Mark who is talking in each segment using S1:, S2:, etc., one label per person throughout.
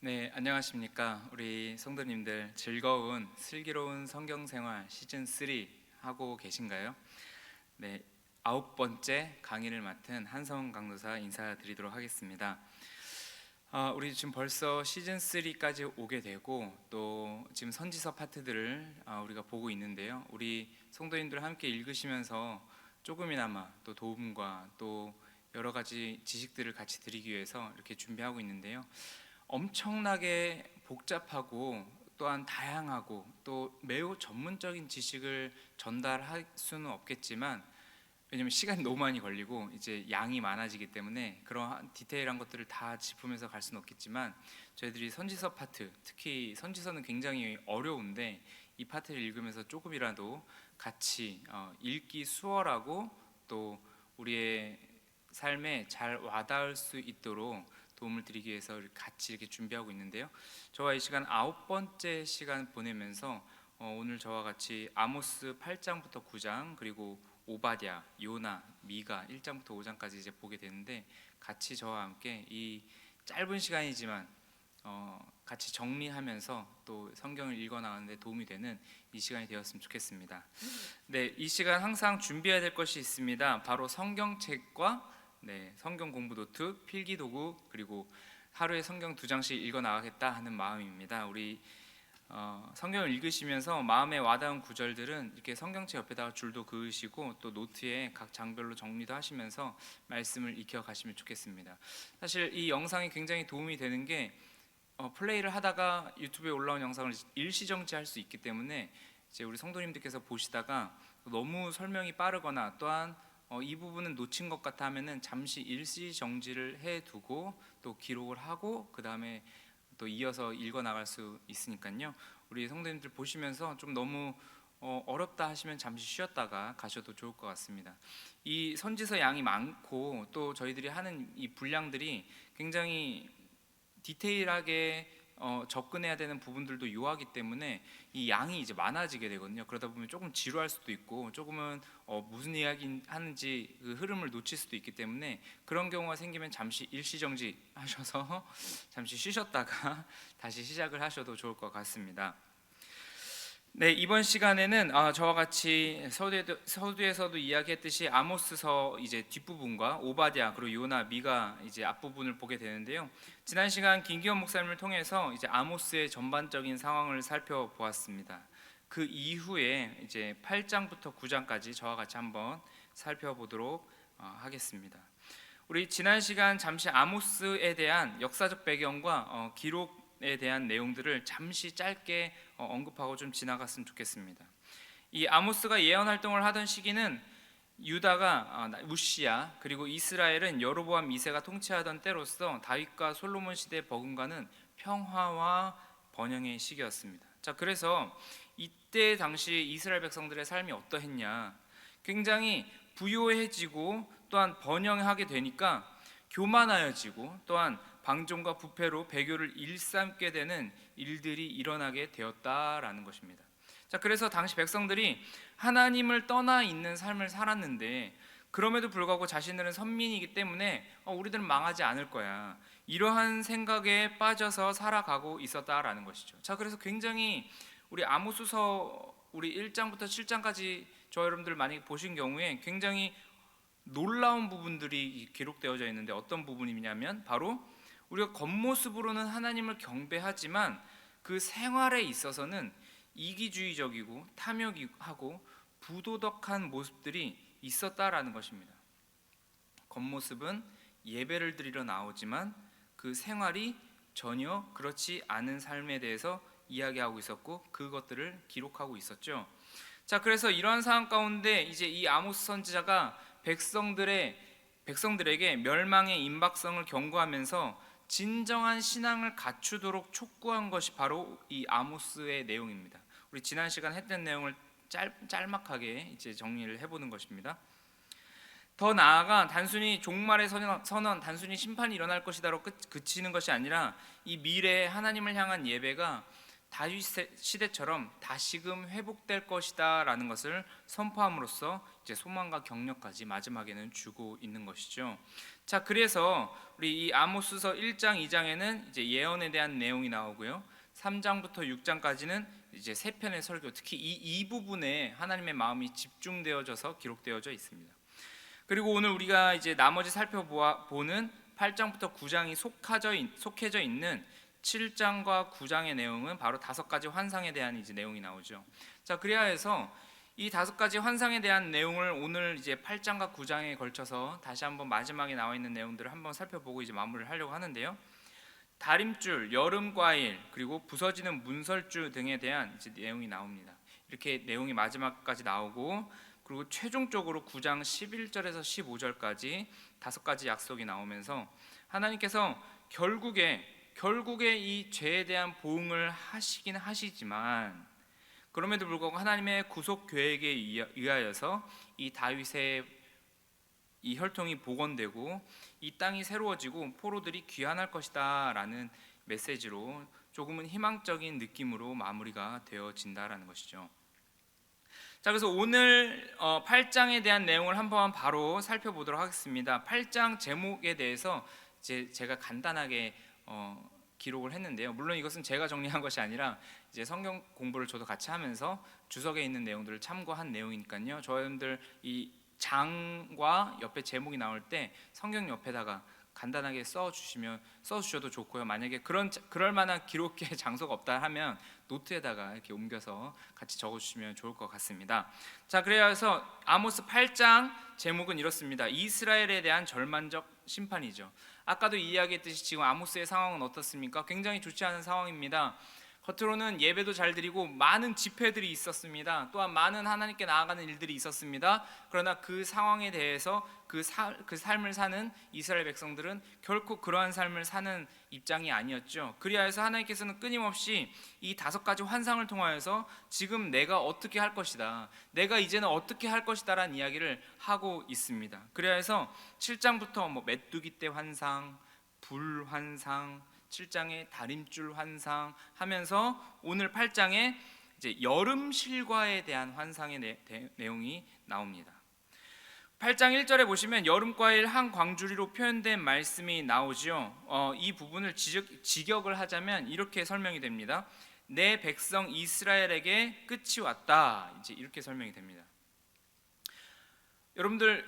S1: 네, 안녕하십니까. 우리 성도님들 즐거운 슬기로운 성경생활 시즌 3 하고 계신가요? 네, 9번째 강의를 맡은 한성훈 강도사 인사드리도록 하겠습니다. 우리 지금 벌써 시즌 3까지 오게 되고 또 지금 선지서 파트들을 우리가 보고 있는데요. 우리 성도님들 함께 읽으시면서 조금이나마 또 도움과 또 여러 가지 지식들을 같이 드리기 위해서 이렇게 준비하고 있는데요. 엄청나게 복잡하고 또한 다양하고 또 매우 전문적인 지식을 전달할 수는 없겠지만, 왜냐면 시간이 너무 많이 걸리고 이제 양이 많아지기 때문에 그런 디테일한 것들을 다 짚으면서 갈 수는 없겠지만, 저희들이 선지서 파트, 특히 선지서는 굉장히 어려운데 이 파트를 읽으면서 조금이라도 같이 읽기 수월하고 또 우리의 삶에 잘 와닿을 수 있도록 도움을 드리기 위해서 같이 이렇게 준비하고 있는데요. 저와 이 시간 9번째 시간 보내면서 오늘 저와 같이 아모스 8장부터 9장 그리고 오바댜, 요나, 미가 1장부터 5장까지 이제 보게 되는데, 같이 저와 함께 이 짧은 시간이지만 같이 정리하면서 또 성경을 읽어 나가는데 도움이 되는 이 시간이 되었으면 좋겠습니다. 네, 이 시간 항상 준비해야 될 것이 있습니다. 바로 성경책과 성경 공부 노트, 필기 도구, 그리고 하루에 성경 2장씩 읽어 나가겠다 하는 마음입니다. 우리 성경을 읽으시면서 마음에 와닿은 구절들은 이렇게 성경책 옆에다가 줄도 그으시고 또 노트에 각 장별로 정리도 하시면서 말씀을 익혀 가시면 좋겠습니다. 사실 이 영상이 굉장히 도움이 되는 게 플레이를 하다가 유튜브에 올라온 영상을 일시정지할 수 있기 때문에 이제 우리 성도님들께서 보시다가 너무 설명이 빠르거나 또한 이 부분은 놓친 것 같아 하면은 잠시 일시 정지를 해두고 또 기록을 하고 그 다음에 또 이어서 읽어 나갈 수 있으니까요. 우리 성도님들 보시면서 좀 너무 어렵다 하시면 잠시 쉬었다가 가셔도 좋을 것 같습니다. 이 선지서 양이 많고 또 저희들이 하는 이 분량들이 굉장히 디테일하게 접근해야 되는 부분들도 요하기 때문에 이 양이 이제 많아지게 되거든요. 그러다 보면 조금 지루할 수도 있고 조금은 무슨 이야기 하는지 그 흐름을 놓칠 수도 있기 때문에 그런 경우가 생기면 잠시 일시정지 하셔서 잠시 쉬셨다가 다시 시작을 하셔도 좋을 것 같습니다. 네, 이번 시간에는 저와 같이 서두에서도 이야기했듯이 아모스서 이제 뒷부분과 오바댜 그리고 요나, 미가 이제 앞부분을 보게 되는데요. 지난 시간 김기현 목사님을 통해서 이제 아모스의 전반적인 상황을 살펴보았습니다. 그 이후에 이제 8장부터 9장까지 저와 같이 한번 살펴보도록 하겠습니다. 우리 지난 시간 잠시 아모스에 대한 역사적 배경과 기록에 대한 내용들을 잠시 짧게 언급하고 좀 지나갔으면 좋겠습니다. 이 아모스가 예언 활동을 하던 시기는 유다가 우시야 그리고 이스라엘은 여로보암 2세가 통치하던 때로서 다윗과 솔로몬 시대에 버금가는 평화와 번영의 시기였습니다. 자, 그래서 이때 당시 이스라엘 백성들의 삶이 어떠했냐? 굉장히 부요해지고 또한 번영하게 되니까 교만하여지고 또한 방종과 부패로 배교를 일삼게 되는 일들이 일어나게 되었다라는 것입니다. 자, 그래서 당시 백성들이 하나님을 떠나 있는 삶을 살았는데 그럼에도 불구하고 자신들은 선민이기 때문에 우리들은 망하지 않을 거야, 이러한 생각에 빠져서 살아가고 있었다라는 것이죠. 자, 그래서 굉장히 우리 아모스서 우리 1장부터 7장까지 저 여러분들 만약에 보신 경우에 굉장히 놀라운 부분들이 기록되어져 있는데, 어떤 부분이냐면 바로 우리가 겉모습으로는 하나님을 경배하지만 그 생활에 있어서는 이기주의적이고 탐욕하고 부도덕한 모습들이 있었다라는 것입니다. 겉모습은 예배를 드리러 나오지만 그 생활이 전혀 그렇지 않은 삶에 대해서 이야기하고 있었고 그것들을 기록하고 있었죠. 자, 그래서 이러한 상황 가운데 이제 이 아모스 선지자가 백성들에게 멸망의 임박성을 경고하면서 진정한 신앙을 갖추도록 촉구한 것이 바로 이 아모스의 내용입니다. 우리 지난 시간 했던 내용을 짤막하게 이제 정리를 해보는 것입니다. 더 나아가 단순히 종말의 선언, 단순히 심판이 일어날 것이다로 그치는 것이 아니라 이 미래의 하나님을 향한 예배가 다윗 시대처럼 다시금 회복될 것이다라는 것을 선포함으로써 이제 소망과 격려까지 마지막에는 주고 있는 것이죠. 자, 그래서 우리 이 아모스서 1장, 2장에는 이제 예언에 대한 내용이 나오고요. 3장부터 6장까지는 이제 세 편의 설교, 특히 이 부분에 하나님의 마음이 집중되어져서 기록되어져 있습니다. 그리고 오늘 우리가 이제 나머지 살펴보는 8장부터 9장이 속해져 있는 7장과 9장의 내용은 바로 5가지 환상에 대한 이제 내용이 나오죠. 자, 그래야 해서 이 5가지 환상에 대한 내용을 오늘 이제 8장과 9장에 걸쳐서 다시 한번 마지막에 나와 있는 내용들을 한번 살펴보고 이제 마무리를 하려고 하는데요. 다림줄, 여름과일, 그리고 부서지는 문설주 등에 대한 이제 내용이 나옵니다. 이렇게 내용이 마지막까지 나오고, 그리고 최종적으로 9장 11절에서 15절까지 5가지 약속이 나오면서 하나님께서 결국에 이 죄에 대한 보응을 하시긴 하시지만, 그럼에도 불구하고 하나님의 구속 계획에 의하여서 이 다윗의 이 혈통이 복원되고 이 땅이 새로워지고 포로들이 귀환할 것이다 라는 메시지로 조금은 희망적인 느낌으로 마무리가 되어진다라는 것이죠. 자, 그래서 오늘 8장에 대한 내용을 한번 바로 살펴보도록 하겠습니다. 8장 제목에 대해서 제가 간단하게 기록을 했는데요. 물론 이것은 제가 정리한 것이 아니라 이제 성경 공부를 저도 같이 하면서 주석에 있는 내용들을 참고한 내용이니까요. 저희들 이 장과 옆에 제목이 나올 때 성경 옆에다가 간단하게 써주셔도 좋고요. 만약에 그럴 만한 기록의 장소가 없다 하면 노트에다가 이렇게 옮겨서 같이 적어주시면 좋을 것 같습니다. 자, 그래서 아모스 8장 제목은 이렇습니다. 이스라엘에 대한 절망적 심판이죠. 아까도 이야기했듯이 지금 아모스의 상황은 어떻습니까? 굉장히 좋지 않은 상황입니다. 겉으로는 예배도 잘 드리고 많은 집회들이 있었습니다. 또한 많은 하나님께 나아가는 일들이 있었습니다. 그러나 그 상황에 대해서 그 삶을 사는 이스라엘 백성들은 결코 그러한 삶을 사는 입장이 아니었죠. 그리하여서 하나님께서는 끊임없이 이 5가지 환상을 통하여서 지금 내가 어떻게 할 것이다, 내가 이제는 어떻게 할 것이다 라는 이야기를 하고 있습니다. 그리하여서 7장부터 메뚜기 떼 환상, 불 환상, 7장에 다림줄 환상 하면서 오늘 8장에 이제 여름 실과에 대한 환상의 내용이 나옵니다. 8장 1절에 보시면 여름과일 한 광주리로 표현된 말씀이 나오죠. 이 부분을 직역을 하자면 이렇게 설명이 됩니다. 내 백성 이스라엘에게 끝이 왔다. 이제 이렇게 설명이 됩니다. 여러분들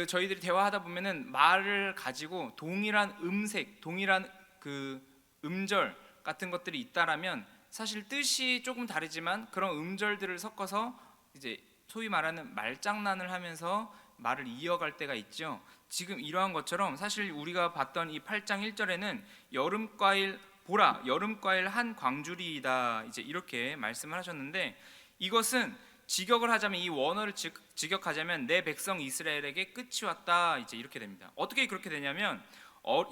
S1: 저희들이 대화하다 보면은 말을 가지고 동일한 음색, 동일한 그 음절 같은 것들이 있다라면 사실 뜻이 조금 다르지만 그런 음절들을 섞어서 이제 소위 말하는 말장난을 하면서 말을 이어갈 때가 있죠. 지금 이러한 것처럼 사실 우리가 봤던 이 8장 1절에는 여름과일 보라, 여름과일 한 광주리이다 이제 이렇게 말씀을 하셨는데, 이것은 직역을 하자면, 이 원어를 직역하자면 내 백성 이스라엘에게 끝이 왔다 이제 이렇게 됩니다. 어떻게 그렇게 되냐면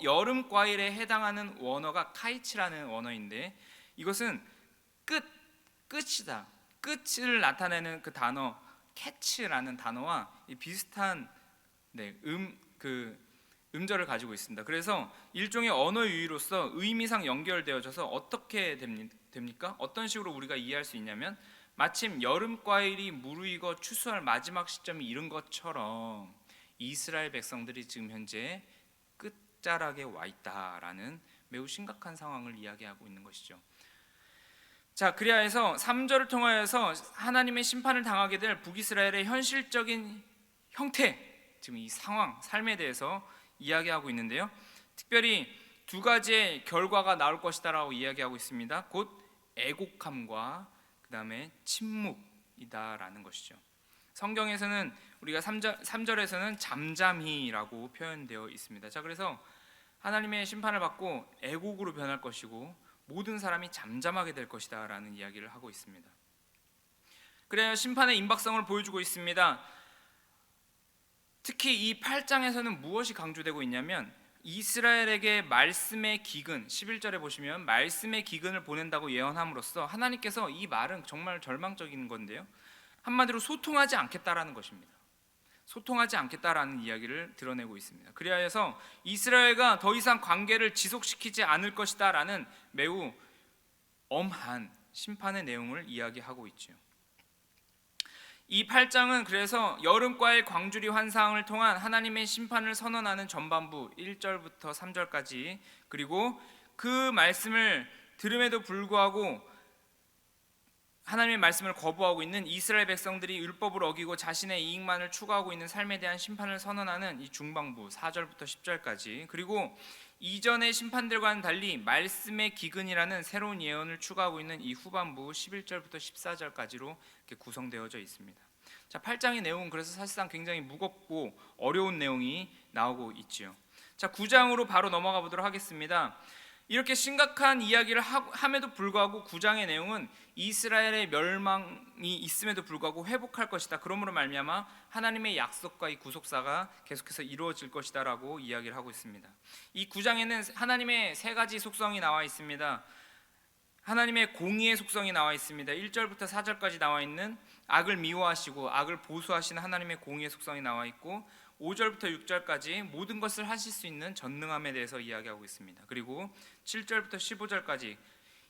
S1: 여름 과일에 해당하는 원어가 카이치라는 원어인데, 이것은 끝이다, 끝을 나타내는 그 단어 캐치라는 단어와 비슷한 음절을 가지고 있습니다. 그래서 일종의 언어 유희로서 의미상 연결되어져서 어떻게 됩니까? 어떤 식으로 우리가 이해할 수 있냐면, 마침 여름 과일이 무르익어 추수할 마지막 시점이 이른 것처럼 이스라엘 백성들이 지금 현재 끝자락에 와 있다라는 매우 심각한 상황을 이야기하고 있는 것이죠. 자, 그리하여서 3절을 통하여서 하나님의 심판을 당하게 될 북이스라엘의 현실적인 형태, 지금 이 상황, 삶에 대해서 이야기하고 있는데요. 특별히 2가지의 결과가 나올 것이다라고 이야기하고 있습니다. 곧 애곡함과 그 다음에 침묵이다라는 것이죠. 성경에서는 우리가 3절에서는 잠잠히라고 표현되어 있습니다. 자, 그래서 하나님의 심판을 받고 애곡으로 변할 것이고 모든 사람이 잠잠하게 될 것이다 라는 이야기를 하고 있습니다. 그래야 심판의 임박성을 보여주고 있습니다. 특히 이 8장에서는 무엇이 강조되고 있냐면, 이스라엘에게 말씀의 기근, 11절에 보시면 말씀의 기근을 보낸다고 예언함으로써 하나님께서, 이 말은 정말 절망적인 건데요, 한마디로 소통하지 않겠다라는 것입니다. 소통하지 않겠다라는 이야기를 드러내고 있습니다. 그리하여서 이스라엘과 더 이상 관계를 지속시키지 않을 것이다라는 매우 엄한 심판의 내용을 이야기하고 있죠. 이 8장은 그래서 여름과의 광주리 환상을 통한 하나님의 심판을 선언하는 전반부 1절부터 3절까지, 그리고 그 말씀을 들음에도 불구하고 하나님의 말씀을 거부하고 있는 이스라엘 백성들이 율법을 어기고 자신의 이익만을 추구하고 있는 삶에 대한 심판을 선언하는 이 중반부 4절부터 10절까지, 그리고 이전의 심판들과는 달리 말씀의 기근이라는 새로운 예언을 추구하고 있는 이 후반부 11절부터 14절까지로 이렇게 구성되어져 있습니다. 자, 8장의 내용은 그래서 사실상 굉장히 무겁고 어려운 내용이 나오고 있지요. 자, 9장으로 바로 넘어가 보도록 하겠습니다. 이렇게 심각한 이야기를 함에도 불구하고 9장의 내용은 이스라엘의 멸망이 있음에도 불구하고 회복할 것이다, 그러므로 말미암아 하나님의 약속과 이 구속사가 계속해서 이루어질 것이다라고 이야기를 하고 있습니다. 이 9장에는 하나님의 세 가지 속성이 나와 있습니다. 하나님의 공의의 속성이 나와 있습니다. 1절부터 4절까지 나와 있는 악을 미워하시고 악을 보수하시는 하나님의 공의의 속성이 나와 있고, 5절부터 6절까지 모든 것을 하실 수 있는 전능함에 대해서 이야기하고 있습니다. 그리고 7절부터 15절까지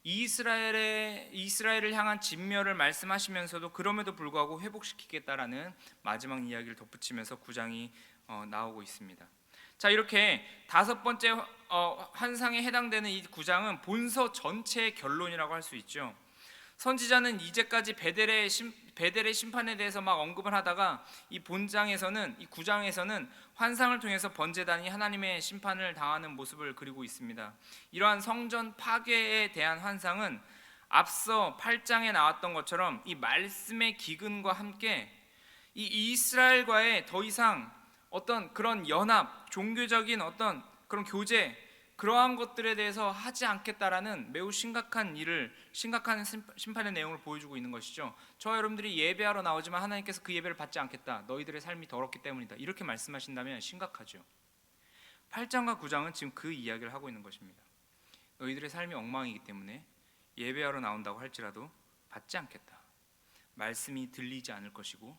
S1: 이스라엘을 향한 진멸을 말씀하시면서도 그럼에도 불구하고 회복시키겠다라는 마지막 이야기를 덧붙이면서 9장이 나오고 있습니다. 자, 이렇게 다섯 번째 환상에 해당되는 이 9장은 본서 전체의 결론이라고 할 수 있죠. 선지자는 이제까지 베델의 심판에 대해서 막 언급을 하다가 이 본장에서는, 이 9장에서는 환상을 통해서 번제단이 하나님의 심판을 당하는 모습을 그리고 있습니다. 이러한 성전 파괴에 대한 환상은 앞서 8장에 나왔던 것처럼 이 말씀의 기근과 함께 이 이스라엘과의 더 이상 어떤 그런 연합, 종교적인 어떤 그런 교제, 그러한 것들에 대해서 하지 않겠다라는 매우 심각한 심판의 내용을 보여주고 있는 것이죠. 저와 여러분들이 예배하러 나오지만 하나님께서 그 예배를 받지 않겠다, 너희들의 삶이 더럽기 때문이다, 이렇게 말씀하신다면 심각하죠. 8장과 9장은 지금 그 이야기를 하고 있는 것입니다. 너희들의 삶이 엉망이기 때문에 예배하러 나온다고 할지라도 받지 않겠다, 말씀이 들리지 않을 것이고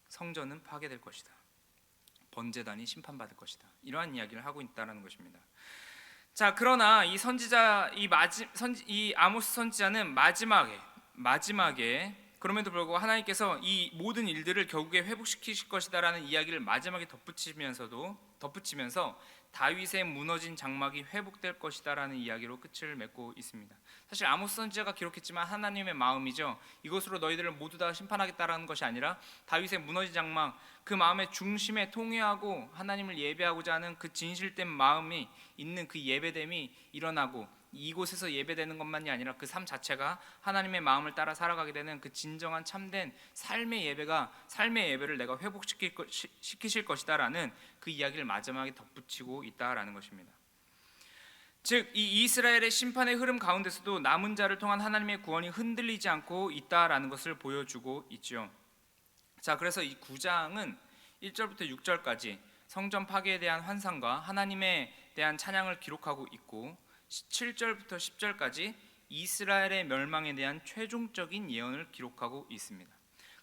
S1: 성전은 파괴될 것이다, 번제단이 심판받을 것이다, 이러한 이야기를 하고 있다는 것입니다. 자, 그러나 이 선지자, 이 아모스 선지자는 마지막에 그럼에도 불구하고 하나님께서 이 모든 일들을 결국에 회복시키실 것이다라는 이야기를 마지막에 덧붙이면서 다윗의 무너진 장막이 회복될 것이다라는 이야기로 끝을 맺고 있습니다. 사실 아모스 선지자가 기록했지만 하나님의 마음이죠. 이것으로 너희들을 모두 다 심판하겠다라는 것이 아니라 다윗의 무너진 장막, 그 마음의 중심에 통회하고 하나님을 예배하고자 하는 그 진실된 마음이 있는 그 예배됨이 일어나고, 이곳에서 예배되는 것만이 아니라 그 삶 자체가 하나님의 마음을 따라 살아가게 되는 그 진정한 참된 삶의 예배를 내가 회복시키실 것이다라는 그 이야기를 마지막에 덧붙이고 있다라는 것입니다. 즉, 이 이스라엘의 심판의 흐름 가운데서도 남은 자를 통한 하나님의 구원이 흔들리지 않고 있다라는 것을 보여주고 있죠. 자, 그래서 이 9장은 1절부터 6절까지 성전 파괴에 대한 환상과 하나님에 대한 찬양을 기록하고 있고, 7절부터 10절까지 이스라엘의 멸망에 대한 최종적인 예언을 기록하고 있습니다.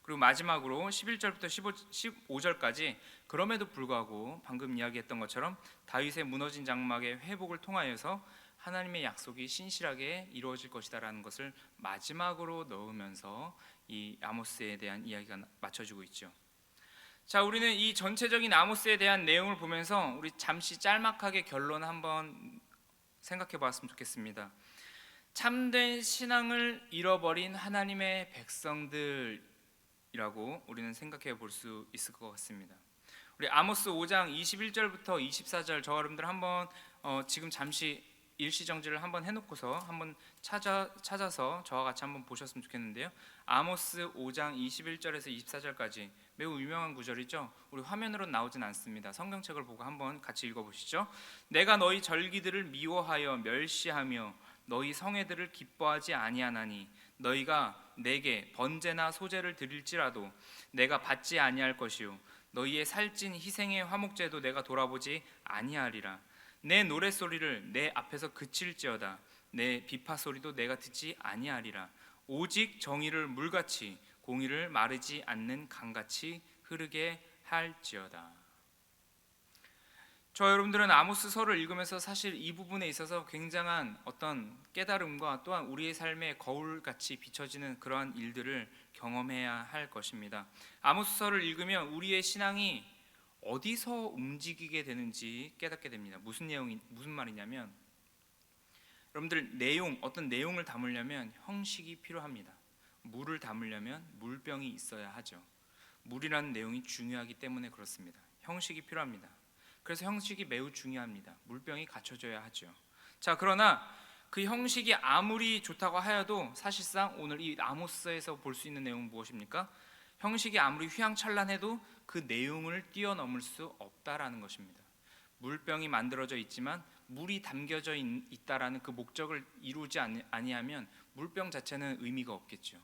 S1: 그리고 마지막으로 11절부터 15절까지 그럼에도 불구하고 방금 이야기했던 것처럼 다윗의 무너진 장막의 회복을 통하여서 하나님의 약속이 신실하게 이루어질 것이다라는 것을 마지막으로 넣으면서 이 아모스에 대한 이야기가 맞춰지고 있죠. 자, 우리는 이 전체적인 아모스에 대한 내용을 보면서 우리 잠시 짤막하게 결론 한번 생각해 봤으면 좋겠습니다. 참된 신앙을 잃어버린 하나님의 백성들이라고 우리는 생각해 볼 수 있을 것 같습니다. 우리 아모스 5장 21절부터 24절 저와 여러분들 한번 지금 잠시 일시정지를 한번 해놓고서 한번 찾아서 저와 같이 한번 보셨으면 좋겠는데요. 아모스 5장 21절에서 24절까지 매우 유명한 구절이죠. 우리 화면으로 나오진 않습니다. 성경책을 보고 한번 같이 읽어보시죠. 내가 너희 절기들을 미워하여 멸시하며 너희 성회들을 기뻐하지 아니하나니 너희가 내게 번제나 소제를 드릴지라도 내가 받지 아니할 것이요 너희의 살찐 희생의 화목제도 내가 돌아보지 아니하리라. 내 노랫소리를 내 앞에서 그칠지어다 내 비파소리도 내가 듣지 아니하리라. 오직 정의를 물같이 공의를 마르지 않는 강같이 흐르게 할지어다. 저 여러분들은 아모스서를 읽으면서 사실 이 부분에 있어서 굉장한 어떤 깨달음과 또한 우리의 삶에 거울같이 비춰지는 그러한 일들을 경험해야 할 것입니다. 아모스서를 읽으면 우리의 신앙이 어디서 움직이게 되는지 깨닫게 됩니다. 무슨 말이냐면, 여러분들 어떤 내용을 담으려면 형식이 필요합니다. 물을 담으려면 물병이 있어야 하죠. 물이라는 내용이 중요하기 때문에 그렇습니다. 형식이 필요합니다. 그래서 형식이 매우 중요합니다. 물병이 갖춰져야 하죠. 자, 그러나 그 형식이 아무리 좋다고 하여도 사실상 오늘 이 아모스에서 볼 수 있는 내용은 무엇입니까? 형식이 아무리 휘황찬란해도 그 내용을 뛰어넘을 수 없다라는 것입니다. 물병이 만들어져 있지만 물이 담겨져 있다라는 그 목적을 이루지 아니하면 물병 자체는 의미가 없겠죠.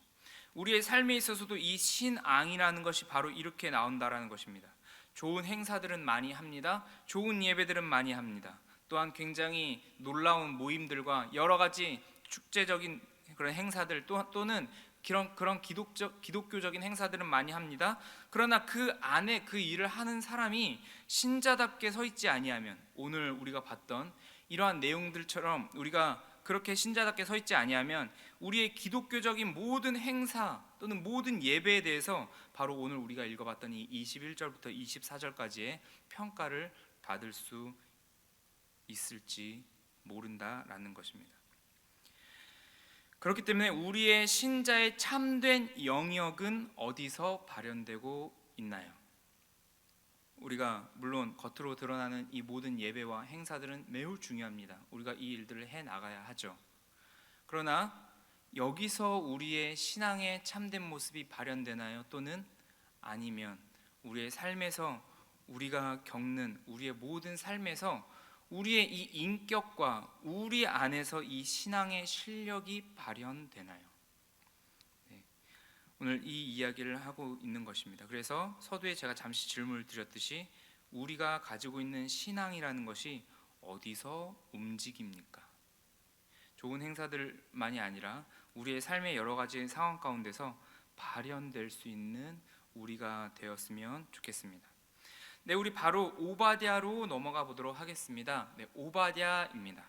S1: 우리의 삶에 있어서도 이 신앙이라는 것이 바로 이렇게 나온다라는 것입니다. 좋은 행사들은 많이 합니다. 좋은 예배들은 많이 합니다. 또한 굉장히 놀라운 모임들과 여러 가지 축제적인 그런 행사들 또는 그런 기독교적인 행사들은 많이 합니다. 그러나 그 안에 그 일을 하는 사람이 신자답게 서 있지 아니하면, 오늘 우리가 봤던 이러한 내용들처럼 우리가 그렇게 신자답게 서 있지 아니하면 우리의 기독교적인 모든 행사 또는 모든 예배에 대해서 바로 오늘 우리가 읽어봤던 이 21절부터 24절까지의 평가를 받을 수 있을지 모른다라는 것입니다. 그렇기 때문에 우리의 신자의 참된 영역은 어디서 발현되고 있나요? 우리가 물론 겉으로 드러나는 이 모든 예배와 행사들은 매우 중요합니다. 우리가 이 일들을 해나가야 하죠. 그러나 여기서 우리의 신앙의 참된 모습이 발현되나요? 또는 아니면 우리의 삶에서 우리가 겪는 우리의 모든 삶에서 우리의 이 인격과 우리 안에서 이 신앙의 실력이 발현되나요? 오늘 이 이야기를 하고 있는 것입니다. 그래서 서두에 제가 잠시 질문을 드렸듯이 우리가 가지고 있는 신앙이라는 것이 어디서 움직입니까? 좋은 행사들만이 아니라 우리의 삶의 여러 가지 상황 가운데서 발현될 수 있는 우리가 되었으면 좋겠습니다. 네, 우리 바로 오바댜로 넘어가 보도록 하겠습니다. 네, 오바댜입니다.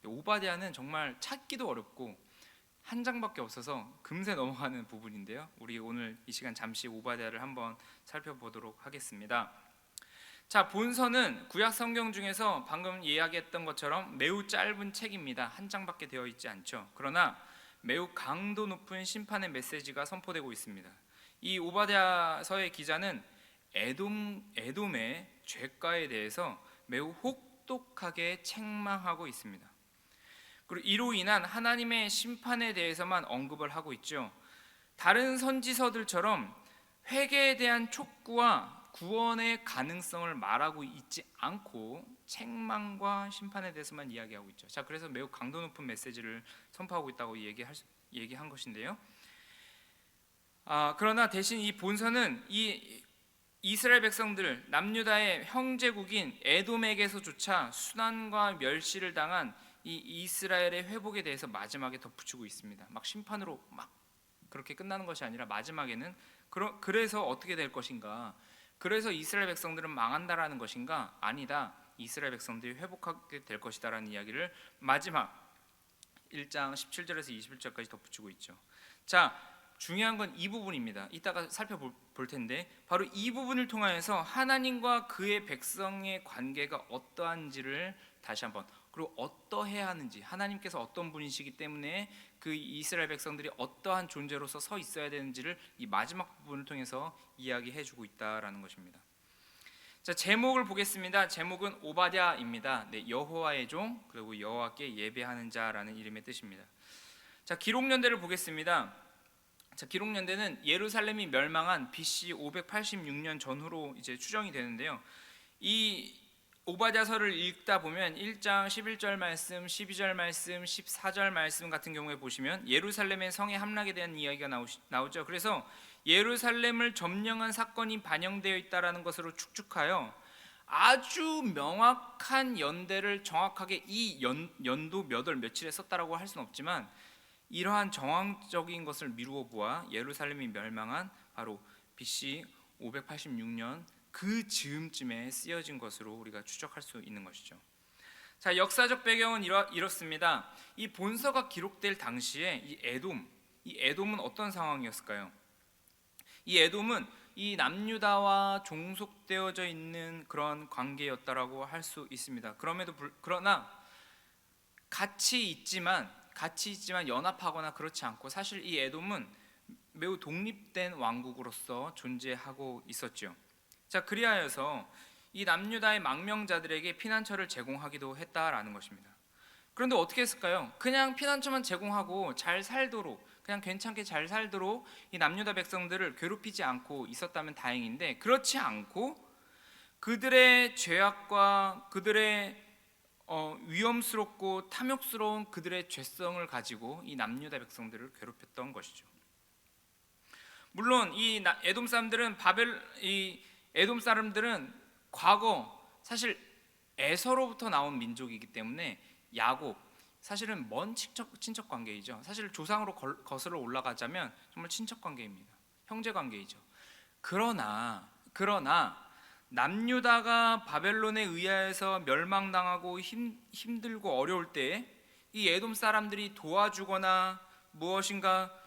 S1: 네, 오바댜는 정말 찾기도 어렵고 한 장밖에 없어서 금세 넘어가는 부분인데요. 우리 오늘 이 시간 잠시 오바댜를 한번 살펴보도록 하겠습니다. 자, 본서는 구약 성경 중에서 방금 이야기했던 것처럼 매우 짧은 책입니다. 한 장밖에 되어 있지 않죠. 그러나 매우 강도 높은 심판의 메시지가 선포되고 있습니다. 이 오바댜서의 기자는 에돔의 죄가에 대해서 매우 혹독하게 책망하고 있습니다. 그리고 이로 인한 하나님의 심판에 대해서만 언급을 하고 있죠. 다른 선지서들처럼 회개에 대한 촉구와 구원의 가능성을 말하고 있지 않고 책망과 심판에 대해서만 이야기하고 있죠. 자, 그래서 매우 강도 높은 메시지를 선포하고 있다고 얘기한 것인데요. 그러나 대신 이 본서는 이 이스라엘 백성들, 남유다의 형제국인 에돔에게서조차 순환과 멸시를 당한 이 이스라엘의 회복에 대해서 마지막에 덧붙이고 있습니다. 막 심판으로 막 그렇게 끝나는 것이 아니라 마지막에는 그래서 어떻게 될 것인가? 그래서 이스라엘 백성들은 망한다라는 것인가? 아니다. 이스라엘 백성들이 회복하게 될 것이다라는 이야기를 마지막 1장 17절에서 21절까지 덧붙이고 있죠. 자, 중요한 건 이 부분입니다. 이따가 살펴볼 텐데 바로 이 부분을 통하여서 하나님과 그의 백성의 관계가 어떠한지를 다시 한번, 그리고 어떠해야 하는지, 하나님께서 어떤 분이시기 때문에 그 이스라엘 백성들이 어떠한 존재로서 서 있어야 되는지를 이 마지막 부분을 통해서 이야기해주고 있다라는 것입니다. 자, 제목을 보겠습니다. 제목은 오바댜입니다. 네, 여호와의 종, 그리고 여호와께 예배하는 자라는 이름의 뜻입니다. 자, 기록 연대를 보겠습니다. 자, 기록 연대는 예루살렘이 멸망한 BC 586년 전후로 이제 추정이 되는데요. 이 오바댜서를 읽다 보면 1장 11절 말씀, 12절 말씀, 14절 말씀 같은 경우에 보시면 예루살렘의 성의 함락에 대한 이야기가 나오죠. 그래서 예루살렘을 점령한 사건이 반영되어 있다라는 것으로 추측하여 아주 명확한 연대를 정확하게 이 연도 몇 월 며칠에 썼다라고 할 수는 없지만 이러한 정황적인 것을 미루어 보아 예루살렘이 멸망한 바로 BC 586년 그 즈음쯤에 쓰여진 것으로 우리가 추적할 수 있는 것이죠. 자, 역사적 배경은 이렇습니다. 이 본서가 기록될 당시에 이 에돔은 어떤 상황이었을까요? 이 에돔은 이 남유다와 종속되어져 있는 그런 관계였다라고 할 수 있습니다. 그러나 같이 있지만 연합하거나 그렇지 않고, 사실 이 에돔은 매우 독립된 왕국으로서 존재하고 있었죠. 자, 그리하여서 이 남유다의 망명자들에게 피난처를 제공하기도 했다라는 것입니다. 그런데 어떻게 했을까요? 그냥 피난처만 제공하고 잘 살도록, 그냥 괜찮게 잘 살도록 이 남유다 백성들을 괴롭히지 않고 있었다면 다행인데, 그렇지 않고 그들의 죄악과 그들의 위험스럽고 탐욕스러운 그들의 죄성을 가지고 이 남유다 백성들을 괴롭혔던 것이죠. 물론 이 에돔 사람들은 과거 사실 에서로부터 나온 민족이기 때문에 야곱, 사실은 먼 친척 관계이죠. 사실 조상으로 거슬러 올라가자면 정말 친척 관계입니다. 형제 관계이죠. 그러나 남유다가 바벨론에 의하여서 멸망당하고 힘들고 어려울 때에 이 에돔 사람들이 도와주거나 무엇인가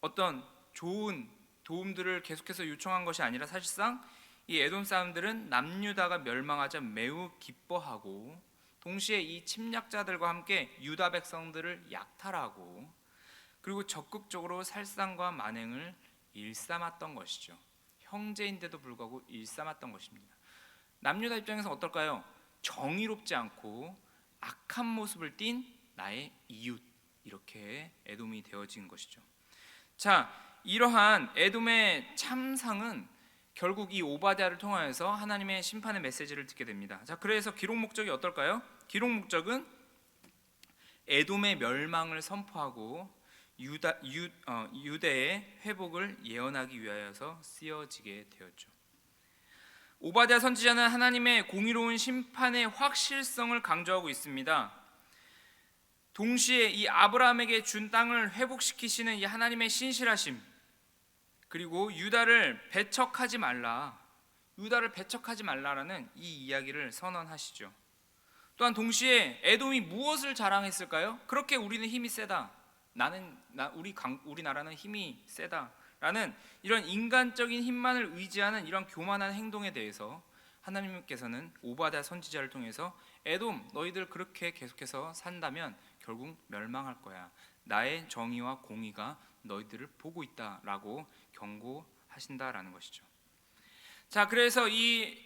S1: 어떤 좋은 도움들을 계속해서 요청한 것이 아니라, 사실상 이 에돔 사람들은 남유다가 멸망하자 매우 기뻐하고, 동시에 이 침략자들과 함께 유다 백성들을 약탈하고, 그리고 적극적으로 살상과 만행을 일삼았던 것이죠. 형제인데도 불구하고 일삼았던 것입니다. 남유다 입장에서 어떨까요? 정의롭지 않고 악한 모습을 띤 나의 이웃, 이렇게 에돔이 되어진 것이죠. 자, 이러한 에돔의 참상은 결국 이 오바댜를 통하여서 하나님의 심판의 메시지를 듣게 됩니다. 자, 그래서 기록 목적이 어떨까요? 기록 목적은 에돔의 멸망을 선포하고 유대의 회복을 예언하기 위하여서 쓰여지게 되었죠. 오바댜 선지자는 하나님의 공의로운 심판의 확실성을 강조하고 있습니다. 동시에 이 아브라함에게 준 땅을 회복시키시는 이 하나님의 신실하심, 그리고 유다를 배척하지 말라라는 이 이야기를 선언하시죠. 또한 동시에 에돔이 무엇을 자랑했을까요? 그렇게 우리는 힘이 세다, 우리나라는 힘이 세다라는 이런 인간적인 힘만을 의지하는 이런 교만한 행동에 대해서 하나님께서는 오바댜 선지자를 통해서 에돔, 너희들 그렇게 계속해서 산다면 결국 멸망할 거야. 나의 정의와 공의가 너희들을 보고 있다라고 경고하신다라는 것이죠. 자, 그래서 이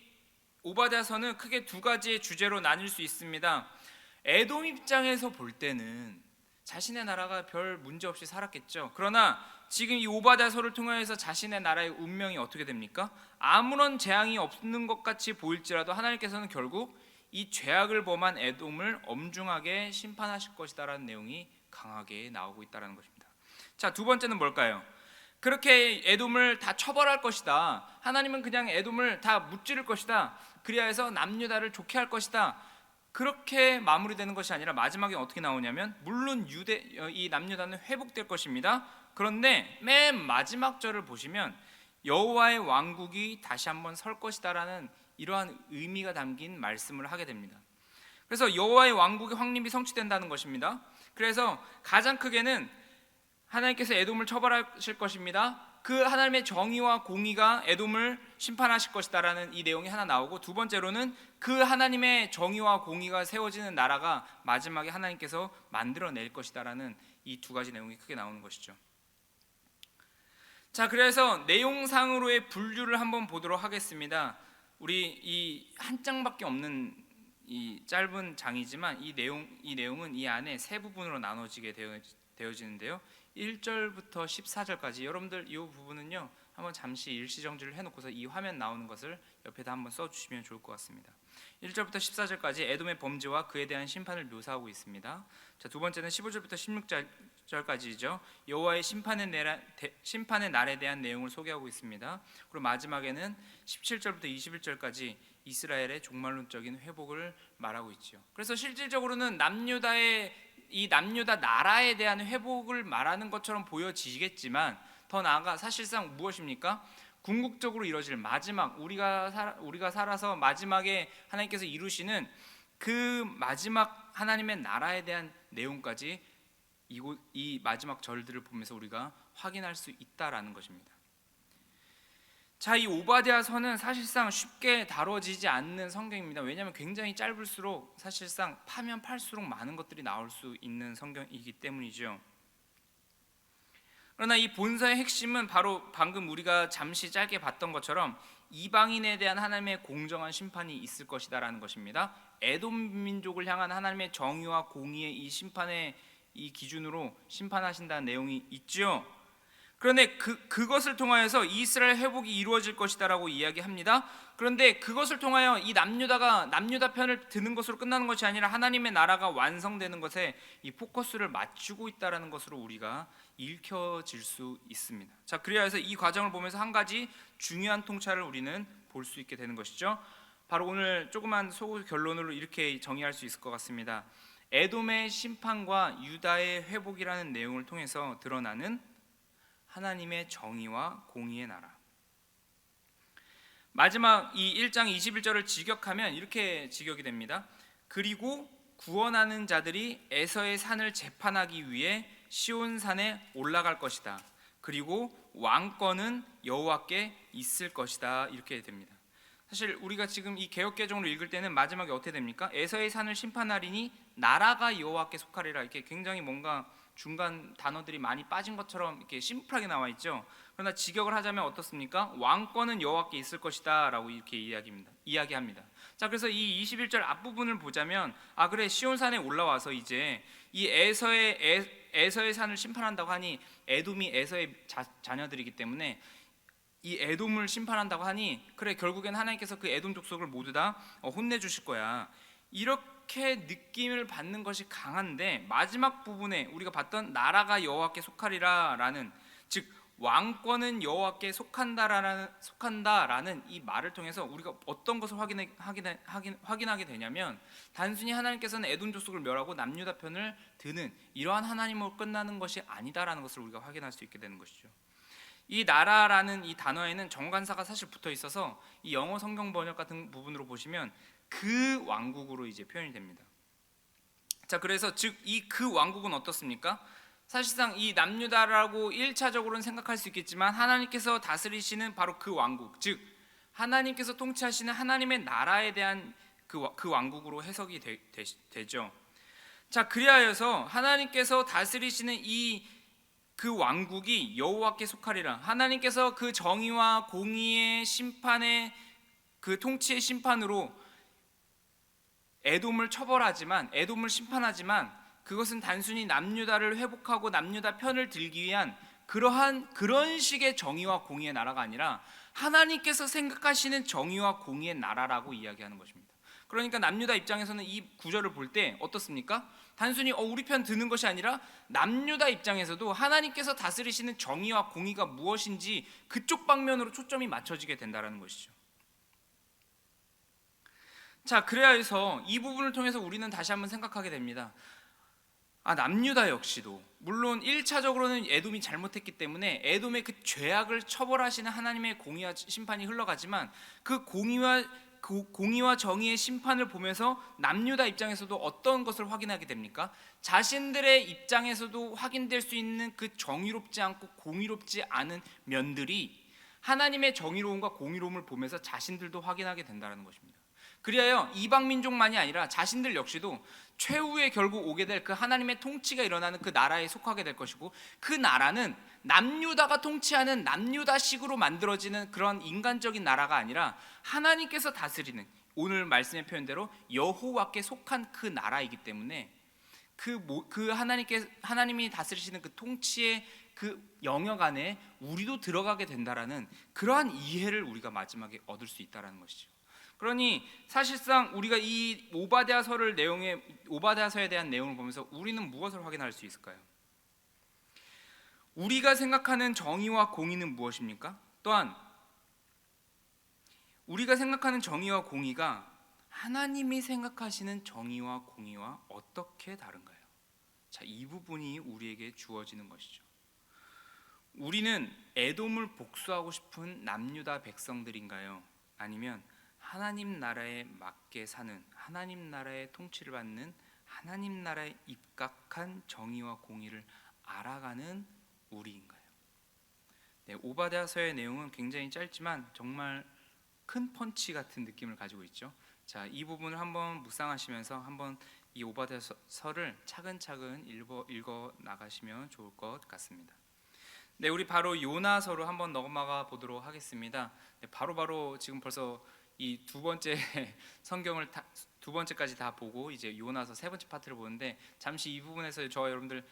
S1: 오바댜서는 크게 두 가지의 주제로 나뉠 수 있습니다. 에돔 입장에서 볼 때는 자신의 나라가 별 문제 없이 살았겠죠. 그러나 지금 이 오바댜서를 통해서 자신의 나라의 운명이 어떻게 됩니까? 아무런 재앙이 없는 것 같이 보일지라도 하나님께서는 결국 이 죄악을 범한 에돔을 엄중하게 심판하실 것이다라는 내용이 강하게 나오고 있다는 것입니다. 자, 두 번째는 뭘까요? 그렇게 에돔을 다 처벌할 것이다, 하나님은 그냥 에돔을 다 무찌를 것이다, 그리하여서 남유다를 좋게 할 것이다, 그렇게 마무리되는 것이 아니라 마지막에 어떻게 나오냐면, 물론 이 남유다는 회복될 것입니다. 그런데 맨 마지막 절을 보시면 여호와의 왕국이 다시 한번 설 것이다라는 이러한 의미가 담긴 말씀을 하게 됩니다. 그래서 여호와의 왕국의 확립이 성취된다는 것입니다. 그래서 가장 크게는 하나님께서 에돔을 처벌하실 것입니다. 그 하나님의 정의와 공의가 에돔을 심판하실 것이다라는 이 내용이 하나 나오고, 두 번째로는 그 하나님의 정의와 공의가 세워지는 나라가 마지막에 하나님께서 만들어낼 것이다라는 이 두 가지 내용이 크게 나오는 것이죠. 자, 그래서 내용상으로의 분류를 한번 보도록 하겠습니다. 우리 이 한 장밖에 없는 이 짧은 장이지만 이 내용은 이 안에 세 부분으로 나눠지게 되어지는데요. 1절부터 14절까지 여러분들 이 부분은요 한번 잠시 일시정지를 해놓고서 이 화면 나오는 것을 옆에다 한번 써주시면 좋을 것 같습니다. 1절부터 14절까지 에돔의 범죄와 그에 대한 심판을 묘사하고 있습니다. 자, 두 번째는 15절부터 16절까지죠. 여호와의 심판의 날에 대한 내용을 소개하고 있습니다. 그리고 마지막에는 17절부터 21절까지 이스라엘의 종말론적인 회복을 말하고 있죠. 그래서 실질적으로는 남유다 나라에 대한 회복을 말하는 것처럼 보여지겠지만, 더 나아가 사실상 무엇입니까? 궁극적으로 이루어질 마지막 우리가 살아서 마지막에 하나님께서 이루시는 그 마지막 하나님의 나라에 대한 내용까지 이 마지막 절들을 보면서 우리가 확인할 수 있다라는 것입니다. 자, 이 오바댜서는 사실상 쉽게 다뤄지지 않는 성경입니다. 왜냐하면 굉장히 짧을수록 사실상 파면 팔수록 많은 것들이 나올 수 있는 성경이기 때문이죠. 그러나 이 본서의 핵심은 바로 방금 우리가 잠시 짧게 봤던 것처럼 이방인에 대한 하나님의 공정한 심판이 있을 것이다라는 것입니다. 에돔 민족을 향한 하나님의 정의와 공의의 이 심판의 이 기준으로 심판하신다는 내용이 있죠. 그런데 그것을 통하여서 이스라엘 회복이 이루어질 것이다라고 이야기합니다. 그런데 그것을 통하여 이 남유다 편을 드는 것으로 끝나는 것이 아니라 하나님의 나라가 완성되는 것에 이 포커스를 맞추고 있다라는 것으로 우리가 읽혀질 수 있습니다. 자, 그래서 이 과정을 보면서 한 가지 중요한 통찰을 우리는 볼 수 있게 되는 것이죠. 바로 오늘 조그만 소구 결론으로 이렇게 정의할 수 있을 것 같습니다. 에돔의 심판과 유다의 회복이라는 내용을 통해서 드러나는 하나님의 정의와 공의의 나라. 마지막 이 1장 21절을 직역하면 이렇게 직역이 됩니다. 그리고 구원하는 자들이 에서의 산을 재판하기 위해 시온산에 올라갈 것이다. 그리고 왕권은 여호와께 있을 것이다. 이렇게 됩니다. 사실 우리가 지금 이 개역개정으로 읽을 때는 마지막에 어떻게 됩니까? 에서의 산을 심판하리니 나라가 여호와께 속하리라. 이렇게 굉장히 뭔가 중간 단어들이 많이 빠진 것처럼 이렇게 심플하게 나와 있죠. 그러나 직역을 하자면 어떻습니까? 왕권은 여호와께 있을 것이다라고 이렇게 이야기합니다. 자, 그래서 이 21절 앞부분을 보자면 그래, 시온산에 올라와서 이제 이 에서의 산을 심판한다고 하니 에돔이 에서의 자녀들이기 때문에 이 에돔을 심판한다고 하니 그래, 결국엔 하나님께서 그 에돔 족속을 모두 다 혼내주실 거야. 이렇게 느낌을 받는 것이 강한데 마지막 부분에 우리가 봤던 나라가 여호와께 속하리라라는, 즉 왕권은 여호와께 속한다라는 이 말을 통해서 우리가 어떤 것을 확인하게 되냐면 단순히 하나님께서는 에돔 족속을 멸하고 남유다 편을 드는 이러한 하나님으로 끝나는 것이 아니다라는 것을 우리가 확인할 수 있게 되는 것이죠. 이 나라라는 이 단어에는 정관사가 사실 붙어 있어서 이 영어 성경 번역 같은 부분으로 보시면 그 왕국으로 이제 표현이 됩니다. 자, 그래서 즉 이 그 왕국은 어떻습니까? 사실상 이 남유다라고 1차적으로는 생각할 수 있겠지만 하나님께서 다스리시는 바로 그 왕국, 즉 하나님께서 통치하시는 하나님의 나라에 대한 그 왕국으로 해석이 되죠. 자, 그리하여서 하나님께서 다스리시는 그 왕국이 여호와께 속하리라. 하나님께서 그 정의와 공의의 심판의 그 통치의 심판으로 에돔을 심판하지만 그것은 단순히 남유다를 회복하고 남유다 편을 들기 위한 그런 식의 정의와 공의의 나라가 아니라 하나님께서 생각하시는 정의와 공의의 나라라고 이야기하는 것입니다. 그러니까 남유다 입장에서는 이 구절을 볼 때 어떻습니까? 단순히 우리 편 드는 것이 아니라 남유다 입장에서도 하나님께서 다스리시는 정의와 공의가 무엇인지 그쪽 방면으로 초점이 맞춰지게 된다는 것이죠. 자, 그래서 이 부분을 통해서 우리는 다시 한번 생각하게 됩니다. 남유다 역시도 물론 1차적으로는 에돔이 잘못했기 때문에 에돔의 그 죄악을 처벌하시는 하나님의 공의와 심판이 흘러가지만 그 공의와 정의의 심판을 보면서 남유다 입장에서도 어떤 것을 확인하게 됩니까? 자신들의 입장에서도 확인될 수 있는 그 정의롭지 않고 공의롭지 않은 면들이 하나님의 정의로움과 공의로움을 보면서 자신들도 확인하게 된다는 것입니다. 그리하여 이방 민족만이 아니라 자신들 역시도 최후에 결국 오게 될 그 하나님의 통치가 일어나는 그 나라에 속하게 될 것이고, 그 나라는 남유다가 통치하는 남유다식으로 만들어지는 그런 인간적인 나라가 아니라 하나님께서 다스리는, 오늘 말씀의 표현대로 여호와께 속한 그 나라이기 때문에 하나님이 다스리시는 그 통치의 그 영역 안에 우리도 들어가게 된다라는 그러한 이해를 우리가 마지막에 얻을 수 있다라는 것이죠. 그러니 사실상 우리가 이 오바댜서의 오바댜서에 대한 내용을 보면서 우리는 무엇을 확인할 수 있을까요? 우리가 생각하는 정의와 공의는 무엇입니까? 또한 우리가 생각하는 정의와 공의가 하나님이 생각하시는 정의와 공의와 어떻게 다른가요? 자, 이 부분이 우리에게 주어지는 것이죠. 우리는 에돔을 복수하고 싶은 남유다 백성들인가요? 아니면 하나님 나라에 맞게 사는, 하나님 나라의 통치를 받는, 하나님 나라에 입각한 정의와 공의를 알아가는 우리인가요? 네, 오바댜서의 내용은 굉장히 짧지만 정말 큰 펀치 같은 느낌을 가지고 있죠. 자, 이 부분을 한번 묵상하시면서 한번 이 오바댜서를 차근차근 읽어 나가시면 좋을 것 같습니다. 네, 우리 바로 요나서로 한번 넘어가 보도록 하겠습니다. 네, 바로 지금 벌써 이 두 번째 성경을 두 번째까지 다 보고 이제 요나서 세 번째 파트를 보는데, 잠시 이 부분에서 저와 여러분들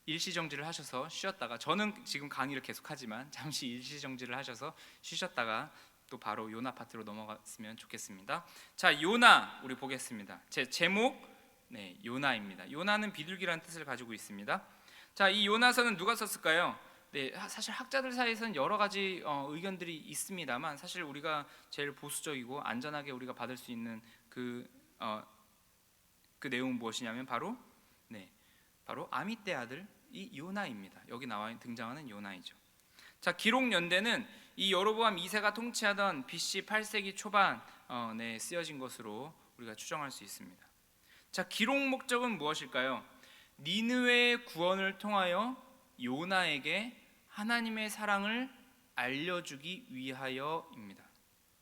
S1: 일시정지를 하셔서 쉬었다가, 저는 지금 강의를 계속하지만 잠시 일시정지를 하셔서 쉬셨다가 또 바로 요나 파트로 넘어갔으면 좋겠습니다. 자, 요나 우리 보겠습니다. 제 제목 요나입니다. 요나는 비둘기라는 뜻을 가지고 있습니다. 자, 이 요나서는 누가 썼을까요? 네, 사실 학자들 사이에서는 여러 가지 의견들이 있습니다만, 사실 우리가 제일 보수적이고 안전하게 우리가 받을 수 있는 그 내용은 무엇이냐면 바로 아미떼 아들 이 요나입니다. 여기 등장하는 요나이죠. 자, 기록 연대는 이 여로보암 2세가 통치하던 BC 8세기 초반에 쓰여진 것으로 우리가 추정할 수 있습니다. 자, 기록 목적은 무엇일까요? 니느웨의 구원을 통하여 요나에게 하나님의 사랑을 알려주기 위하여입니다.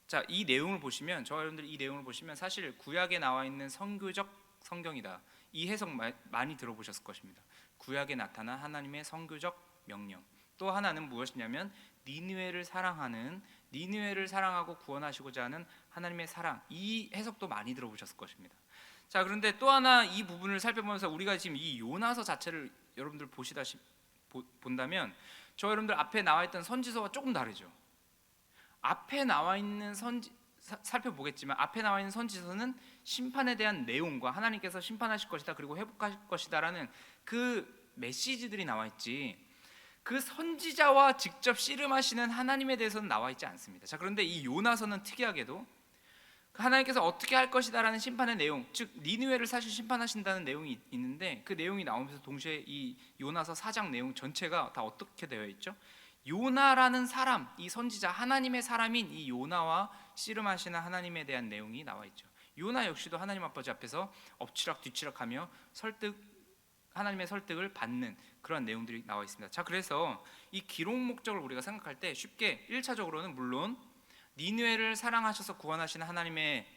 S1: 자, 이 내용을 보시면, 저와 여러분들 이 내용을 보시면 사실 구약에 나와 있는 선교적 성경이다, 이 해석 많이 들어보셨을 것입니다. 구약에 나타난 하나님의 선교적 명령. 또 하나는 무엇이냐면 니느웨를 사랑하고 구원하시고자 하는 하나님의 사랑, 이 해석도 많이 들어보셨을 것입니다. 자, 그런데 또 하나 이 부분을 살펴보면서 우리가 지금 이 요나서 자체를 여러분들 본다면, 저 여러분들 앞에 나와 있던 선지서와 조금 다르죠. 앞에 나와 있는 살펴보겠지만 앞에 나와 있는 선지서는 심판에 대한 내용과 하나님께서 심판하실 것이다, 그리고 회복하실 것이다라는 그 메시지들이 나와 있지, 그 선지자와 직접 씨름하시는 하나님에 대해서는 나와 있지 않습니다. 자, 그런데 이 요나서는 특이하게도 하나님께서 어떻게 할 것이다라는 심판의 내용, 즉 니느웨를 사실 심판하신다는 내용이 있는데, 그 내용이 나오면서 동시에 이 요나서 4장 내용 전체가 다 어떻게 되어 있죠? 요나라는 사람, 이 선지자, 하나님의 사람인 이 요나와 씨름하시는 하나님에 대한 내용이 나와 있죠. 요나 역시도 하나님 아버지 앞에서 엎치락 뒤치락하며 하나님의 설득을 받는 그런 내용들이 나와 있습니다. 자, 그래서 이 기록 목적을 우리가 생각할 때 쉽게 1차적으로는 물론 니느웨를 사랑하셔서 구원하시는 하나님의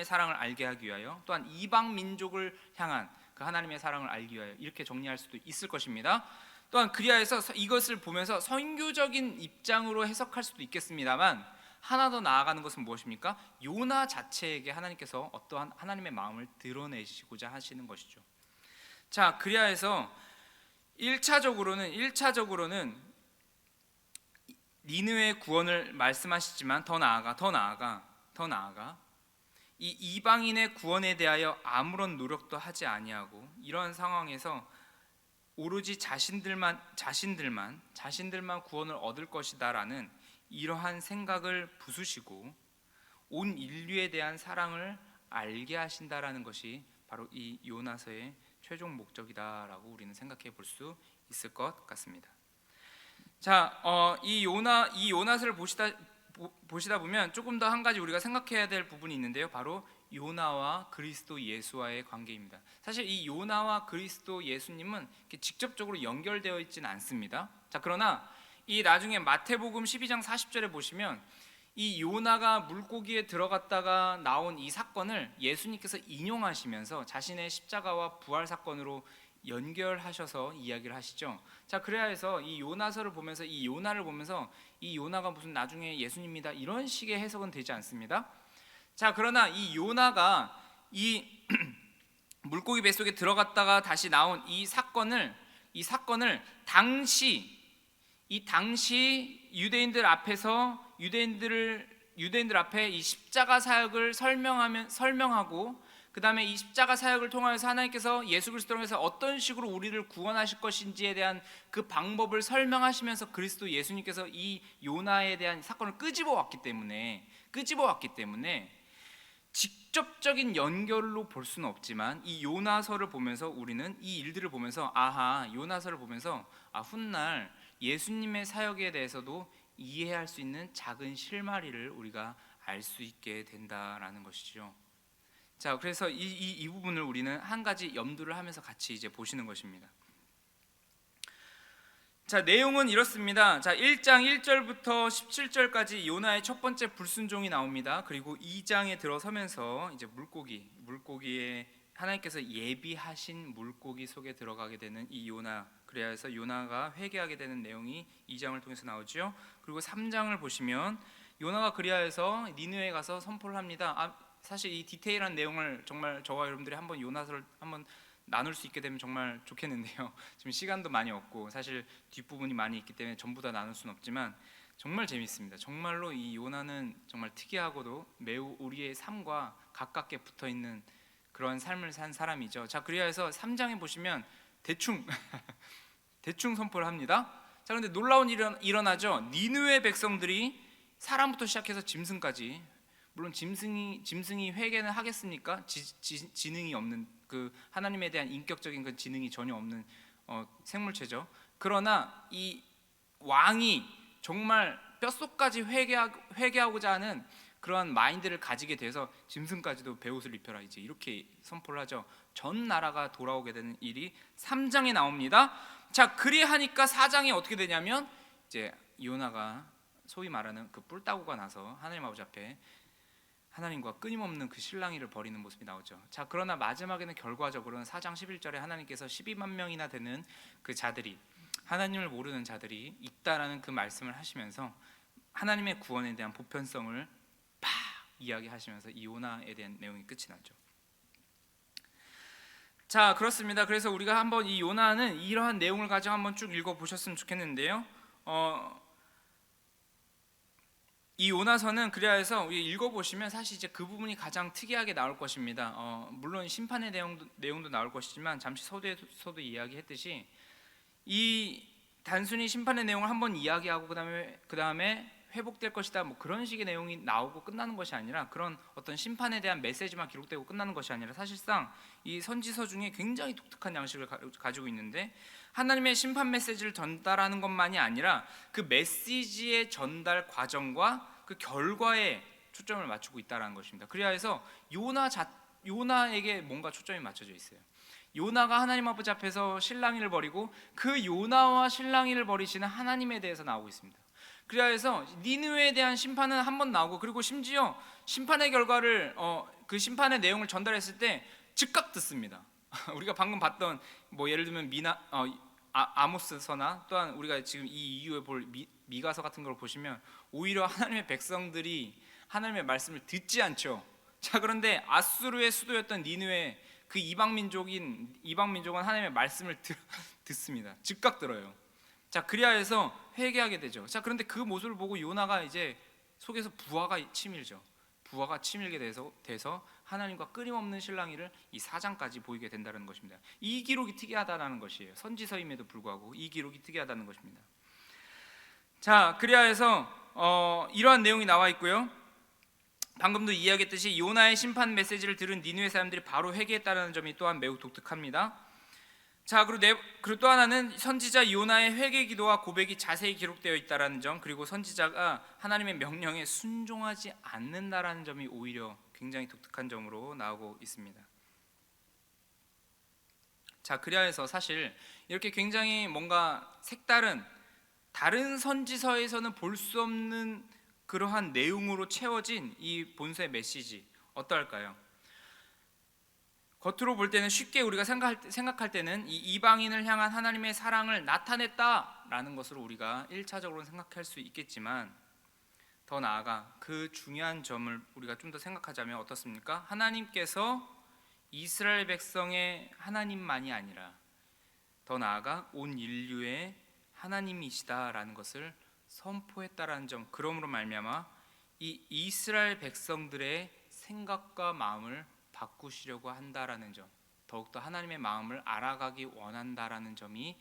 S1: 사랑을 알게 하기 위하여, 또한 이방 민족을 향한 그 하나님의 사랑을 알기 위하여, 이렇게 정리할 수도 있을 것입니다. 또한 그리하여서 이것을 보면서 선교적인 입장으로 해석할 수도 있겠습니다만, 하나 더 나아가는 것은 무엇입니까? 요나 자체에게 하나님께서 어떠한 하나님의 마음을 드러내시고자 하시는 것이죠. 자, 그리하여서 1차적으로는 니느웨의 구원을 말씀하시지만 더 나아가 이 이방인의 구원에 대하여 아무런 노력도 하지 아니하고, 이런 상황에서 오로지 자신들만 구원을 얻을 것이다라는 이러한 생각을 부수시고 온 인류에 대한 사랑을 알게 하신다라는 것이 바로 이 요나서의 최종 목적이다라고 우리는 생각해 볼 수 있을 것 같습니다. 자, 이 요나서를 보시다 보면 조금 더 한 가지 우리가 생각해야 될 부분이 있는데요, 바로 요나와 그리스도 예수와의 관계입니다. 사실 이 요나와 그리스도 예수님은 직접적으로 연결되어 있지는 않습니다. 자, 그러나 이 나중에 마태복음 12장 40절에 보시면 이 요나가 물고기에 들어갔다가 나온 이 사건을 예수님께서 인용하시면서 자신의 십자가와 부활 사건으로 연결하셔서 이야기를 하시죠. 자, 그래야 해서 이 요나서를 보면서, 이 요나를 보면서 이 요나가 무슨 나중에 예수님이다 이런 식의 해석은 되지 않습니다. 자, 그러나 이 요나가 이 물고기 뱃속에 들어갔다가 다시 나온 이 사건을 당시 유대인들 앞에 이 십자가 사역을 설명하고, 그 다음에 이 십자가 사역을 통하여서 하나님께서 예수 그리스도를 통해서 어떤 식으로 우리를 구원하실 것인지에 대한 그 방법을 설명하시면서 그리스도 예수님께서 이 요나에 대한 사건을 끄집어 왔기 때문에 직접적인 연결로 볼 수는 없지만 이 요나서를 보면서 우리는 이 일들을 보면서 요나서를 보면서 훗날 예수님의 사역에 대해서도 이해할 수 있는 작은 실마리를 우리가 알 수 있게 된다라는 것이죠. 자, 그래서 이 부분을 우리는 한 가지 염두를 하면서 같이 이제 보시는 것입니다. 자, 내용은 이렇습니다. 자, 1장 1절부터 17절까지 요나의 첫 번째 불순종이 나옵니다. 그리고 2장에 들어서면서 이제 물고기에 하나님께서 예비하신 물고기 속에 들어가게 되는 이 요나, 그래서 요나가 회개하게 되는 내용이 2장을 통해서 나오죠. 그리고 3장을 보시면 요나가 그리하여서 니느웨에 가서 선포를 합니다. 사실 이 디테일한 내용을 정말 저와 여러분들이 한번 요나서를 한번 나눌 수 있게 되면 정말 좋겠는데요. 지금 시간도 많이 없고 사실 뒷부분이 많이 있기 때문에 전부 다 나눌 수는 없지만 정말 재밌습니다. 정말로 이 요나는 정말 특이하고도 매우 우리의 삶과 가깝게 붙어 있는 그런 삶을 산 사람이죠. 자, 그리하여서 3장에 보시면 대충 선포를 합니다. 자, 그런데 놀라운 일이 일어나죠. 니느웨 백성들이 사람부터 시작해서 짐승까지, 물론 짐승이 회개는 하겠습니까? 지능이 없는, 그 하나님에 대한 인격적인 그 지능이 전혀 없는 생물체죠. 그러나 이 왕이 정말 뼛속까지 회개하고자 하는 그러한 마인드를 가지게 돼서 짐승까지도 베옷을 입혀라, 이제 이렇게 선포를 하죠. 전 나라가 돌아오게 되는 일이 3장에 나옵니다. 자, 그리하니까 4장에 어떻게 되냐면 이제 요나가 소위 말하는 그 뿔따구가 나서 하나님 아버지 앞에 하나님과 끊임없는 그 실랑이를 벌이는 모습이 나오죠. 자, 그러나 마지막에는 결과적으로는 4장 11절에 하나님께서 12만 명이나 되는 그 자들이, 하나님을 모르는 자들이 있다라는 그 말씀을 하시면서 하나님의 구원에 대한 보편성을 팍 이야기하시면서 이 요나에 대한 내용이 끝이 나죠. 자, 그렇습니다. 그래서 우리가 한번 이 요나는 이러한 내용을 가지고 한번 쭉 읽어보셨으면 좋겠는데요. 이 요나서는 그래서 읽어보시면 사실 이제 그 부분이 가장 특이하게 나올 것입니다. 물론 심판의 내용도 나올 것이지만 잠시 서두에서도 이야기했듯이 이 단순히 심판의 내용을 한번 이야기하고 그 다음에 회복될 것이다, 뭐 그런 식의 내용이 나오고 끝나는 것이 아니라, 그런 어떤 심판에 대한 메시지만 기록되고 끝나는 것이 아니라 사실상 이 선지서 중에 굉장히 독특한 양식을 가지고 있는데, 하나님의 심판 메시지를 전달하는 것만이 아니라 그 메시지의 전달 과정과 그 결과에 초점을 맞추고 있다는 것입니다. 그래서 요나에게 뭔가 초점이 맞춰져 있어요. 요나가 하나님 아버지 앞에서 실랑이를 벌이고 그 요나와 실랑이를 벌이시는 하나님에 대해서 나오고 있습니다. 그래서 니느웨에 대한 심판은 한 번 나오고, 그리고 심지어 심판의 결과를 그 심판의 내용을 전달했을 때 즉각 듣습니다. 우리가 방금 봤던 뭐 예를 들면 아모스서나 또한 우리가 지금 이 이후에 볼 미가서 같은 걸 보시면 오히려 하나님의 백성들이 하나님의 말씀을 듣지 않죠. 자, 그런데 아수르의 수도였던 니느웨, 그 이방 민족은 하나님의 말씀을 듣습니다. 즉각 들어요. 자, 그리하여서 회개하게 되죠. 자, 그런데 그 모습을 보고 요나가 이제 속에서 부하가 치밀죠. 부하가 치밀게 돼서 하나님과 끊임없는 실랑이를 이 4장까지 보이게 된다는 것입니다. 이 기록이 특이하다는 것이에요. 선지서임에도 불구하고 이 기록이 특이하다는 것입니다. 자, 그리하여서 이러한 내용이 나와 있고요. 방금도 이야기했듯이 요나의 심판 메시지를 들은 니느웨 사람들이 바로 회개했다는 점이 또한 매우 독특합니다. 자, 그리고 또 하나는 선지자 요나의 회개 기도와 고백이 자세히 기록되어 있다는 점, 그리고 선지자가 하나님의 명령에 순종하지 않는다라는 점이 오히려 굉장히 독특한 점으로 나오고 있습니다. 자, 그래서 사실 이렇게 굉장히 뭔가 색다른, 다른 선지서에서는 볼 수 없는 그러한 내용으로 채워진 이 본서의 메시지 어떨까요? 겉으로 볼 때는 쉽게 우리가 생각할 때는 이 이방인을 향한 하나님의 사랑을 나타냈다라는 것으로 우리가 1차적으로 생각할 수 있겠지만, 더 나아가 그 중요한 점을 우리가 좀 더 생각하자면 어떻습니까? 하나님께서 이스라엘 백성의 하나님만이 아니라 더 나아가 온 인류의 하나님이시다라는 것을 선포했다라는 점, 그러므로 말미암아 이 이스라엘 백성들의 생각과 마음을 바꾸시려고 한다라는 점, 더욱더 하나님의 마음을 알아가기 원한다라는 점이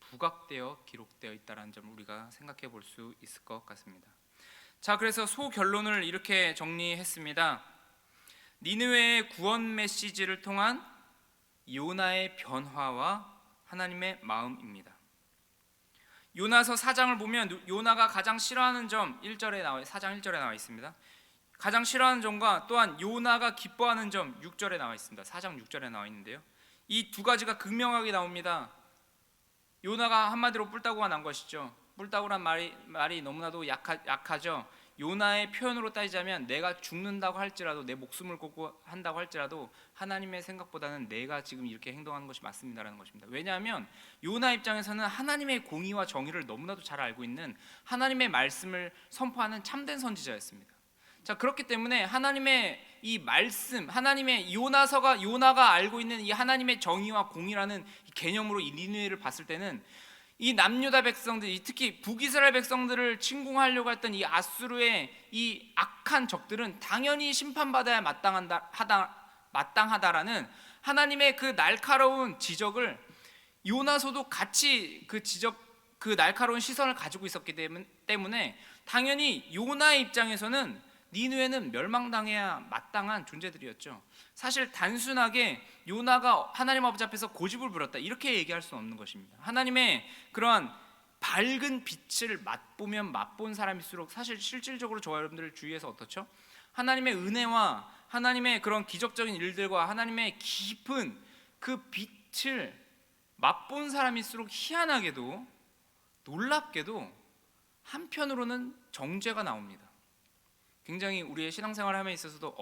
S1: 부각되어 기록되어 있다라는 점을 우리가 생각해 볼 수 있을 것 같습니다. 자, 그래서 소결론을 이렇게 정리했습니다. 니느웨의 구원 메시지를 통한 요나의 변화와 하나님의 마음입니다. 요나서 4장을 보면 요나가 가장 싫어하는 점 4장 1절에 나와 있습니다. 가장 싫어하는 점과 또한 요나가 기뻐하는 점 6절에 나와 있습니다. 4장 6절에 나와 있는데요, 이 두 가지가 극명하게 나옵니다. 요나가 한마디로 뿔따구가 난 것이죠. 뿔따구란 말이 너무나도 약하죠. 요나의 표현으로 따지자면 내가 죽는다고 할지라도, 내 목숨을 걸고 한다고 할지라도 하나님의 생각보다는 내가 지금 이렇게 행동하는 것이 맞습니다라는 것입니다. 왜냐하면 요나 입장에서는 하나님의 공의와 정의를 너무나도 잘 알고 있는, 하나님의 말씀을 선포하는 참된 선지자였습니다. 자, 그렇기 때문에 하나님의 이 말씀, 하나님의 요나가 알고 있는 이 하나님의 정의와 공의라는 개념으로 이 니느웨를 봤을 때는 이 남유다 백성들, 특히 북이스라엘 백성들을 침공하려고 했던 이 아수르의 이 악한 적들은 당연히 심판받아야 마땅하다라는 하나님의 그 날카로운 지적을 요나서도 같이 그 날카로운 시선을 가지고 있었기 때문에 당연히 요나의 입장에서는 니느웨는 멸망당해야 마땅한 존재들이었죠. 사실 단순하게 요나가 하나님 아버지 앞에서 고집을 부렸다 이렇게 얘기할 수는 없는 것입니다. 하나님의 그러한 밝은 빛을 맛보면 맛본 사람일수록 사실 실질적으로 저와 여러분들 주위에서 어떻죠? 하나님의 은혜와 하나님의 그런 기적적인 일들과 하나님의 깊은 그 빛을 맛본 사람일수록 희한하게도, 놀랍게도 한편으로는 정죄가 나옵니다. 굉장히 우리의 신앙생활 함에 있어서도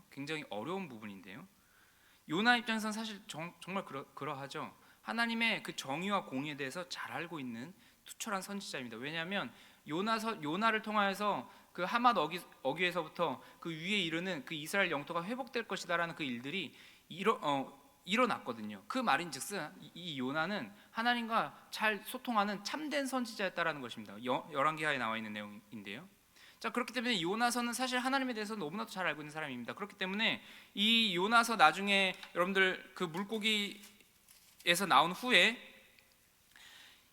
S1: 굉장히 어려운 부분인데요, 요나 입장에서는 사실 정말 그러하죠. 하나님의 그 정의와 공의에 대해서 잘 알고 있는 투철한 선지자입니다. 왜냐하면 요나를 통하여서 그 하맛 어귀에서부터 그 위에 이르는 그 이스라엘 영토가 회복될 것이다라는 그 일들이 일어났거든요. 그 말인즉슨 이 요나는 하나님과 잘 소통하는 참된 선지자였다라는 것입니다. 열왕기하에 나와 있는 내용인데요. 자, 그렇기 때문에 요나서는 사실 하나님에 대해서 너무나도 잘 알고 있는 사람입니다. 그렇기 때문에 이 요나서 나중에 여러분들 그 물고기에서 나온 후에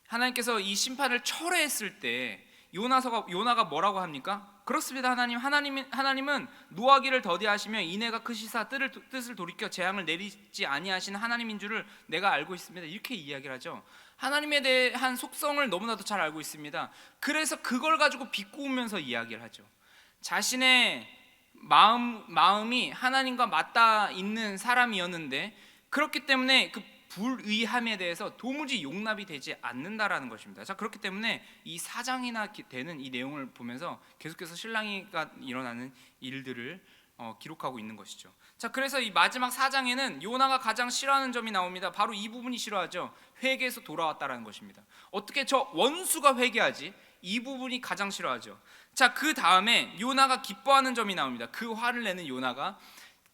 S1: 하나님께서 이 심판을 철회했을 때 요나가 뭐라고 합니까? 그렇습니다. 하나님은 노하기를 더디하시며 인애가 크시사 뜻을 돌이켜 재앙을 내리지 아니하신 하나님인 줄을 내가 알고 있습니다. 이렇게 이야기를 하죠. 하나님에 대한 속성을 너무나도 잘 알고 있습니다. 그래서 그걸 가지고 비꼬으면서 이야기를 하죠. 자신의 마음이 하나님과 맞닿아 있는 사람이었는데 그렇기 때문에 그 불의함에 대해서 도무지 용납이 되지 않는다라는 것입니다. 자, 그렇기 때문에 이 4장이나 되는 이 내용을 보면서 계속해서 신랑이가 일어나는 일들을 기록하고 있는 것이죠. 자, 그래서 이 마지막 4장에는 요나가 가장 싫어하는 점이 나옵니다. 바로 이 부분이 싫어하죠. 회개에서 돌아왔다라는 것입니다. 어떻게 저 원수가 회개하지? 이 부분이 가장 싫어하죠. 자, 그 다음에 요나가 기뻐하는 점이 나옵니다. 그 화를 내는 요나가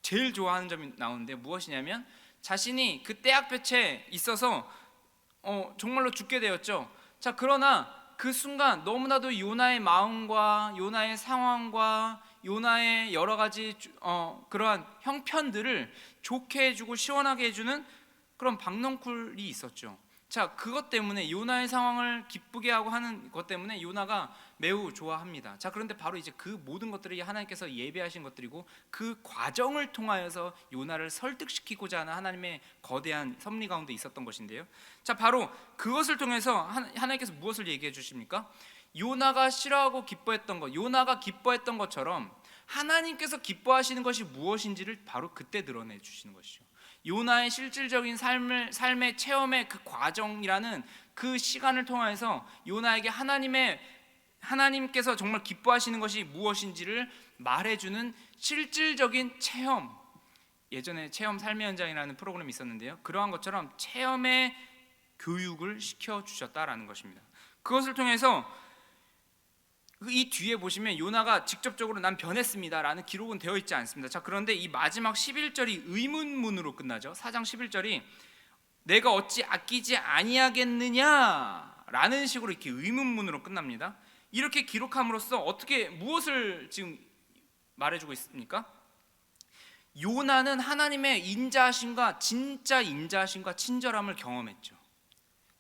S1: 제일 좋아하는 점이 나오는데 무엇이냐면 자신이 그 떼약볕에 있어서 정말로 죽게 되었죠. 자, 그러나 그 순간 너무나도 요나의 마음과 요나의 상황과 요나의 여러 가지 그러한 형편들을 좋게 해주고 시원하게 해주는 그런 박넝쿨이 있었죠. 자, 그것 때문에 요나의 상황을 기쁘게 하고 하는 것 때문에 요나가 매우 좋아합니다. 자, 그런데 바로 이제 그 모든 것들이 하나님께서 예배하신 것들이고 그 과정을 통하여서 요나를 설득시키고자 하는 하나님의 거대한 섭리 가운데 있었던 것인데요. 자, 바로 그것을 통해서 하나님께서 무엇을 얘기해 주십니까? 요나가 싫어하고 기뻐했던 것, 요나가 기뻐했던 것처럼 하나님께서 기뻐하시는 것이 무엇인지를 바로 그때 드러내 주시는 것이죠. 요나의 실질적인 삶의 체험의 그 과정이라는 그 시간을 통해서 요나에게 하나님께서 정말 기뻐하시는 것이 무엇인지를 말해주는 실질적인 체험, 예전에 체험 삶의 현장이라는 프로그램이 있었는데요, 그러한 것처럼 체험의 교육을 시켜주셨다라는 것입니다. 그것을 통해서 이 뒤에 보시면 요나가 직접적으로 난 변했습니다 라는 기록은 되어 있지 않습니다. 자, 그런데 이 마지막 11절이 의문문으로 끝나죠. 4장 11절이 내가 어찌 아끼지 아니하겠느냐 라는 식으로 이렇게 의문문으로 끝납니다. 이렇게 기록함으로써 무엇을 지금 말해주고 있습니까? 요나는 하나님의 인자하심과 진짜 인자하심과 친절함을 경험했죠.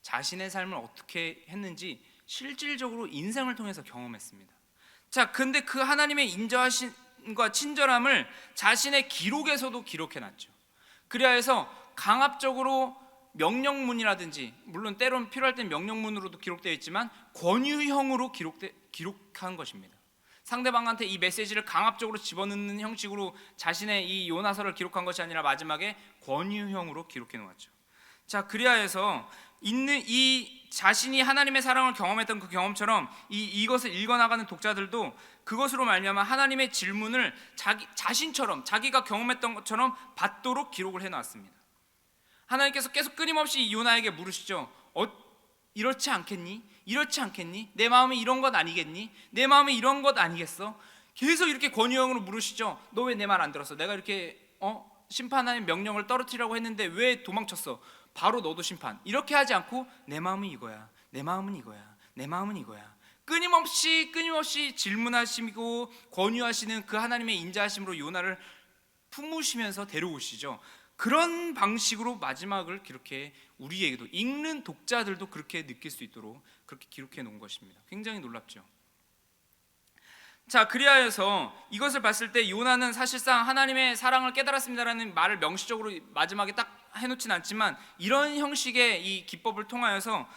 S1: 자신의 삶을 어떻게 했는지 실질적으로 인생을 통해서 경험했습니다. 자, 근데 그 하나님의 인자하신 친근과 친절함을 자신의 기록에서도 기록해놨죠. 그래야 해서 강압적으로 명령문이라든지, 물론 때론 필요할 땐 명령문으로도 기록되어 있지만 권유형으로 기록한 것입니다. 상대방한테 이 메시지를 강압적으로 집어넣는 형식으로 자신의 이 요나서를 기록한 것이 아니라 마지막에 권유형으로 기록해 놓았죠. 자, 그래야 해서 있는 이 자신이 하나님의 사랑을 경험했던 그 경험처럼 이것을 읽어나가는 독자들도 그것으로 말미암아 하나님의 질문을 자신처럼, 자기가 경험했던 것처럼 받도록 기록을 해놨습니다. 하나님께서 계속 끊임없이 요나에게 물으시죠. 이렇지 않겠니? 이렇지 않겠니? 내 마음이 이런 것 아니겠니? 내 마음이 이런 것 아니겠어? 계속 이렇게 권유형으로 물으시죠. 너 왜 내 말 안 들었어? 내가 이렇게 심판하는 명령을 떨어뜨리라고 했는데 왜 도망쳤어? 바로 너도 심판. 이렇게 하지 않고 내 마음은 이거야, 내 마음은 이거야, 내 마음은 이거야. 끊임없이 질문하시고 권유하시는 그 하나님의 인자하심으로 요나를 품으시면서 데려오시죠. 그런 방식으로 마지막을 기록해 우리에게도, 읽는 독자들도 그렇게 느낄 수 있도록 그렇게 기록해 놓은 것입니다. 굉장히 놀랍죠. 자, 그리하여 해서 이것을 봤을 때 요나는 사실상 하나님의 사랑을 깨달았습니다라는 말을 명시적으로 마지막에 딱 해놓진 않지만, 이런 형식의 이 기법을 통하여서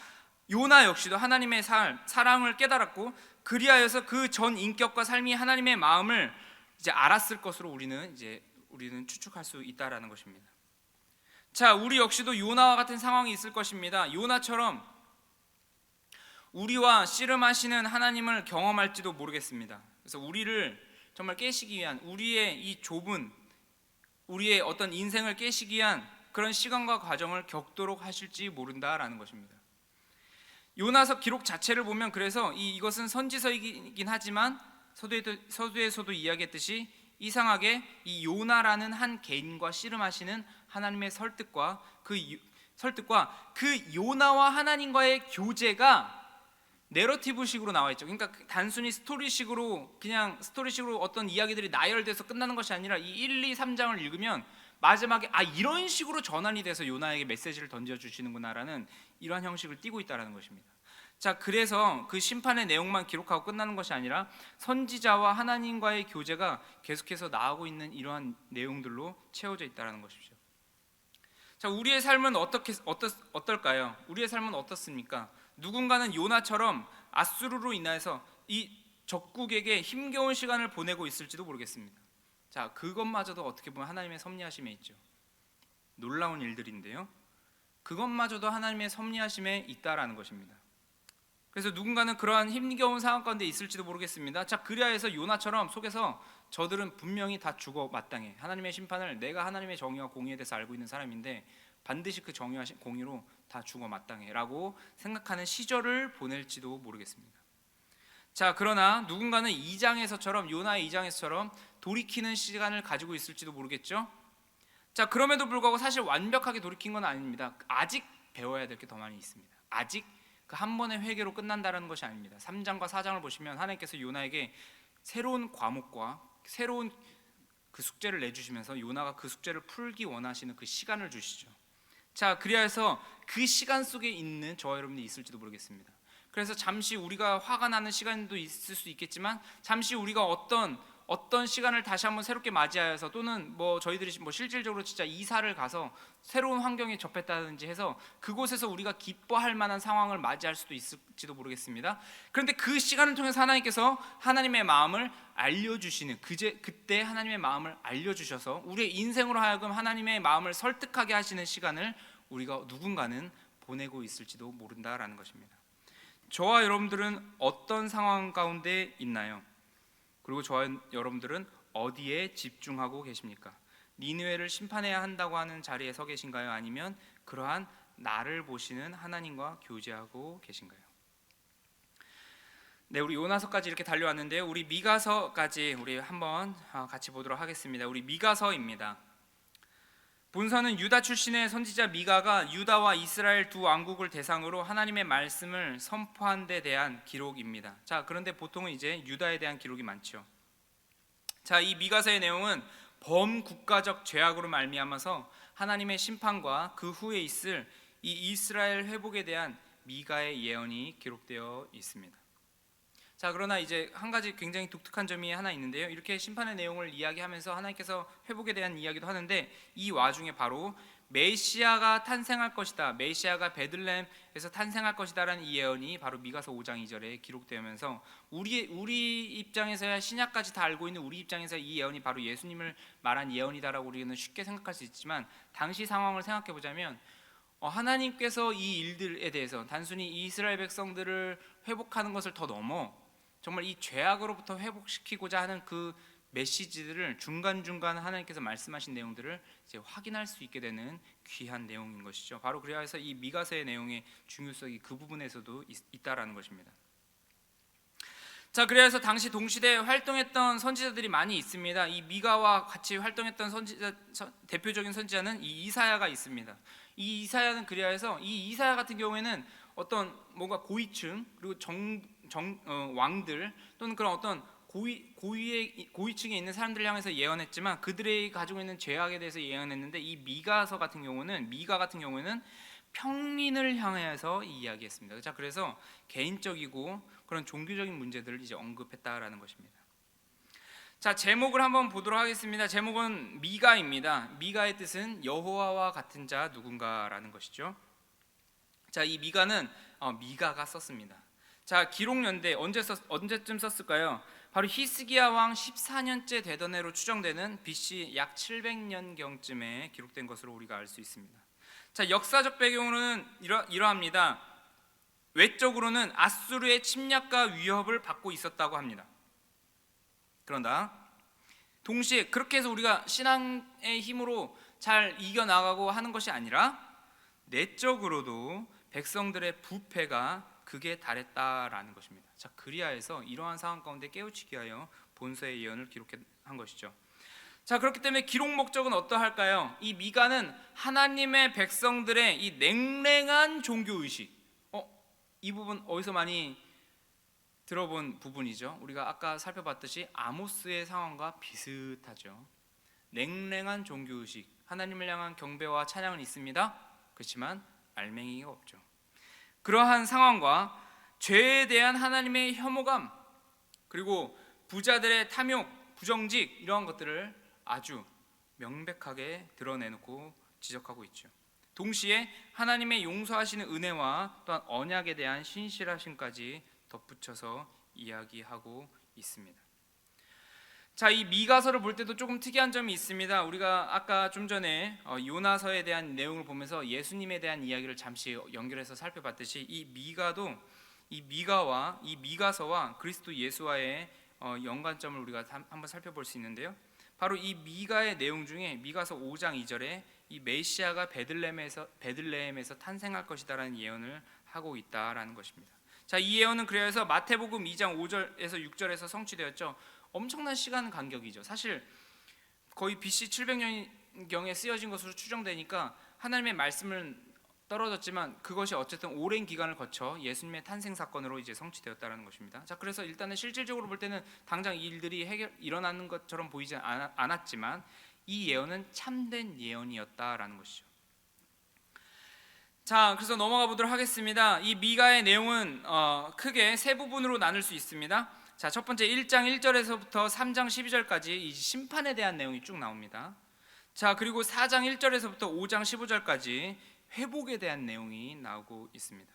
S1: 요나 역시도 하나님의 사랑을 깨달았고, 그리하여서 그 전 인격과 삶이 하나님의 마음을 이제 알았을 것으로 우리는 추측할 수 있다라는 것입니다. 자, 우리 역시도 요나와 같은 상황이 있을 것입니다. 요나처럼 우리와 씨름하시는 하나님을 경험할지도 모르겠습니다. 그래서 우리를 정말 깨시기 위한, 우리의 이 좁은, 우리의 어떤 인생을 깨시기 위한 그런 시간과 과정을 겪도록 하실지 모른다라는 것입니다. 요나서 기록 자체를 보면, 그래서 이것은 선지서이긴 하지만 서두에서도 이야기했듯이 이상하게 이 요나라는 한 개인과 씨름하시는 하나님의 설득과 그 요나와 하나님과의 교제가 내러티브식으로 나와 있죠. 그러니까 단순히 스토리식으로 어떤 이야기들이 나열돼서 끝나는 것이 아니라 이 1, 2, 3장을 읽으면 마지막에 이런 식으로 전환이 돼서 요나에게 메시지를 던져주시는구나라는 이러한 형식을 띠고 있다는 것입니다. 자, 그래서 그 심판의 내용만 기록하고 끝나는 것이 아니라 선지자와 하나님과의 교제가 계속해서 나오고 있는 이러한 내용들로 채워져 있다는 것이죠. 자, 우리의 삶은 어떨까요? 우리의 삶은 어떻습니까? 누군가는 요나처럼 아수르로 인해서 이 적국에게 힘겨운 시간을 보내고 있을지도 모르겠습니다. 자, 그것마저도 어떻게 보면 하나님의 섭리하심에 있죠. 놀라운 일들인데요, 그것마저도 하나님의 섭리하심에 있다라는 것입니다. 그래서 누군가는 그러한 힘겨운 상황 가운데 있을지도 모르겠습니다. 자, 그리하여서 요나처럼 속에서 저들은 분명히 다 죽어 마땅해, 하나님의 심판을, 내가 하나님의 정의와 공의에 대해서 알고 있는 사람인데 반드시 그 정의와 공의로 다 죽어 마땅해 라고 생각하는 시절을 보낼지도 모르겠습니다. 자, 그러나 누군가는 2장에서처럼, 요나의 2장에서처럼 돌이키는 시간을 가지고 있을지도 모르겠죠. 자, 그럼에도 불구하고 사실 완벽하게 돌이킨 건 아닙니다. 아직 배워야 될 게 더 많이 있습니다. 아직 그 한 번의 회개로 끝난다는 것이 아닙니다. 3장과 4장을 보시면 하나님께서 요나에게 새로운 과목과 새로운 그 숙제를 내주시면서 요나가 그 숙제를 풀기 원하시는 그 시간을 주시죠. 자, 그리하여서 그 시간 속에 있는 저와 여러분이 있을지도 모르겠습니다. 그래서 잠시 우리가 화가 나는 시간도 있을 수 있겠지만, 잠시 우리가 어떤 시간을 다시 한번 새롭게 맞이하여서, 또는 저희들이 실질적으로 진짜 이사를 가서 새로운 환경에 접했다든지 해서 그곳에서 우리가 기뻐할 만한 상황을 맞이할 수도 있을지도 모르겠습니다. 그런데 그 시간을 통해서 하나님께서 하나님의 마음을 알려주시는, 그때 하나님의 마음을 알려주셔서 우리의 인생으로 하여금 하나님의 마음을 설득하게 하시는 시간을 우리가 누군가는 보내고 있을지도 모른다라는 것입니다. 저와 여러분들은 어떤 상황 가운데 있나요? 그리고 저와 여러분들은 어디에 집중하고 계십니까? 니느웨를 심판해야 한다고 하는 자리에 서 계신가요? 아니면 그러한 나를 보시는 하나님과 교제하고 계신가요? 네, 우리 요나서까지 이렇게 달려왔는데요, 우리 미가서까지 우리 한번 같이 보도록 하겠습니다. 우리 미가서입니다. 본서는 유다 출신의 선지자 미가가 유다와 이스라엘 두 왕국을 대상으로 하나님의 말씀을 선포한 데 대한 기록입니다. 자, 그런데 보통은 이제 유다에 대한 기록이 많죠. 자, 이 미가서의 내용은 범국가적 죄악으로 말미암아서 하나님의 심판과 그 후에 있을 이 이스라엘 회복에 대한 미가의 예언이 기록되어 있습니다. 자, 그러나 이제 한 가지 굉장히 독특한 점이 하나 있는데요. 이렇게 심판의 내용을 이야기하면서 하나님께서 회복에 대한 이야기도 하는데, 이 와중에 바로 메시아가 탄생할 것이다, 메시아가 베들레헴에서 탄생할 것이다라는 이 예언이 바로 미가서 5장 2절에 기록되면서 우리 입장에서야, 신약까지 다 알고 있는 우리 입장에서 이 예언이 바로 예수님을 말한 예언이다라고 우리는 쉽게 생각할 수 있지만, 당시 상황을 생각해 보자면 하나님께서 이 일들에 대해서 단순히 이스라엘 백성들을 회복하는 것을 더 넘어 정말 이 죄악으로부터 회복시키고자 하는 그 메시지들을 중간중간 하나님께서 말씀하신 내용들을 이제 확인할 수 있게 되는 귀한 내용인 것이죠. 바로 그래서 이 미가서의 내용의 중요성이 그 부분에서도 있다라는 것입니다. 자, 그래서 당시 동시대에 활동했던 선지자들이 많이 있습니다. 이 미가와 같이 활동했던 대표적인 선지자는 이 이사야가 있습니다. 이 이사야는 그리하여서 이 이사야 같은 경우에는 어떤 뭔가 고위층, 그리고 왕들 또는 그런 어떤 고위층에 있는 사람들을 향해서 예언했지만, 그들이 가지고 있는 죄악에 대해서 예언했는데, 이 미가 같은 경우에는 평민을 향해서 이야기했습니다. 자, 그래서 개인적이고 그런 종교적인 문제들을 이제 언급했다라는 것입니다. 자, 제목을 한번 보도록 하겠습니다. 제목은 미가입니다. 미가의 뜻은 여호와와 같은 자 누군가라는 것이죠. 자, 이 미가는 미가가 썼습니다. 자, 기록 연대 언제쯤 썼을까요? 바로 히스기야 왕 14년째 되던 해로 추정되는 BC 약 700년 경쯤에 기록된 것으로 우리가 알 수 있습니다. 자, 역사적 배경으로는 이러합니다. 외적으로는 아수르의 침략과 위협을 받고 있었다고 합니다. 그런다 동시에 그렇게 해서 우리가 신앙의 힘으로 잘 이겨나가고 하는 것이 아니라, 내적으로도 백성들의 부패가 극에 달했다라는 것입니다. 자, 그리하여서 이러한 상황 가운데 깨우치기 위하여 본서의 예언을 기록한 것이죠. 자, 그렇기 때문에 기록 목적은 어떠할까요? 이 미가는 하나님의 백성들의 이 냉랭한 종교의식, 이 부분 어디서 많이 들어본 부분이죠. 우리가 아까 살펴봤듯이 아모스의 상황과 비슷하죠. 냉랭한 종교의식, 하나님을 향한 경배와 찬양은 있습니다. 그렇지만 알맹이가 없죠. 그러한 상황과 죄에 대한 하나님의 혐오감, 그리고 부자들의 탐욕, 부정직, 이러한 것들을 아주 명백하게 드러내놓고 지적하고 있죠. 동시에 하나님의 용서하시는 은혜와 또한 언약에 대한 신실하심까지 덧붙여서 이야기하고 있습니다. 자, 이 미가서를 볼 때도 조금 특이한 점이 있습니다. 우리가 아까 좀 전에 요나서에 대한 내용을 보면서 예수님에 대한 이야기를 잠시 연결해서 살펴봤듯이, 이 미가와 이 미가서와 그리스도 예수와의 연관점을 우리가 한번 살펴볼 수 있는데요. 바로 이 미가의 내용 중에 미가서 5장 2절에 이 메시아가 베들레헴에서 탄생할 것이다라는 예언을 하고 있다라는 것입니다. 자, 이 예언은 그래서 마태복음 2장 5절에서 6절에서 성취되었죠. 엄청난 시간 간격이죠. 사실 거의 BC 700년경에 쓰여진 것으로 추정되니까 하나님의 말씀은 떨어졌지만, 그것이 어쨌든 오랜 기간을 거쳐 예수님의 탄생 사건으로 이제 성취되었다라는 것입니다. 자, 그래서 일단은 실질적으로 볼 때는 당장 이 일들이 일어나는 것처럼 보이지 않았지만, 이 예언은 참된 예언이었다라는 것이죠. 자, 그래서 넘어가 보도록 하겠습니다. 이 미가의 내용은 크게 세 부분으로 나눌 수 있습니다. 자, 첫 번째 1장 1절에서부터 3장 12절까지 이 심판에 대한 내용이 쭉 나옵니다. 자, 그리고 4장 1절에서부터 5장 15절까지 회복에 대한 내용이 나오고 있습니다.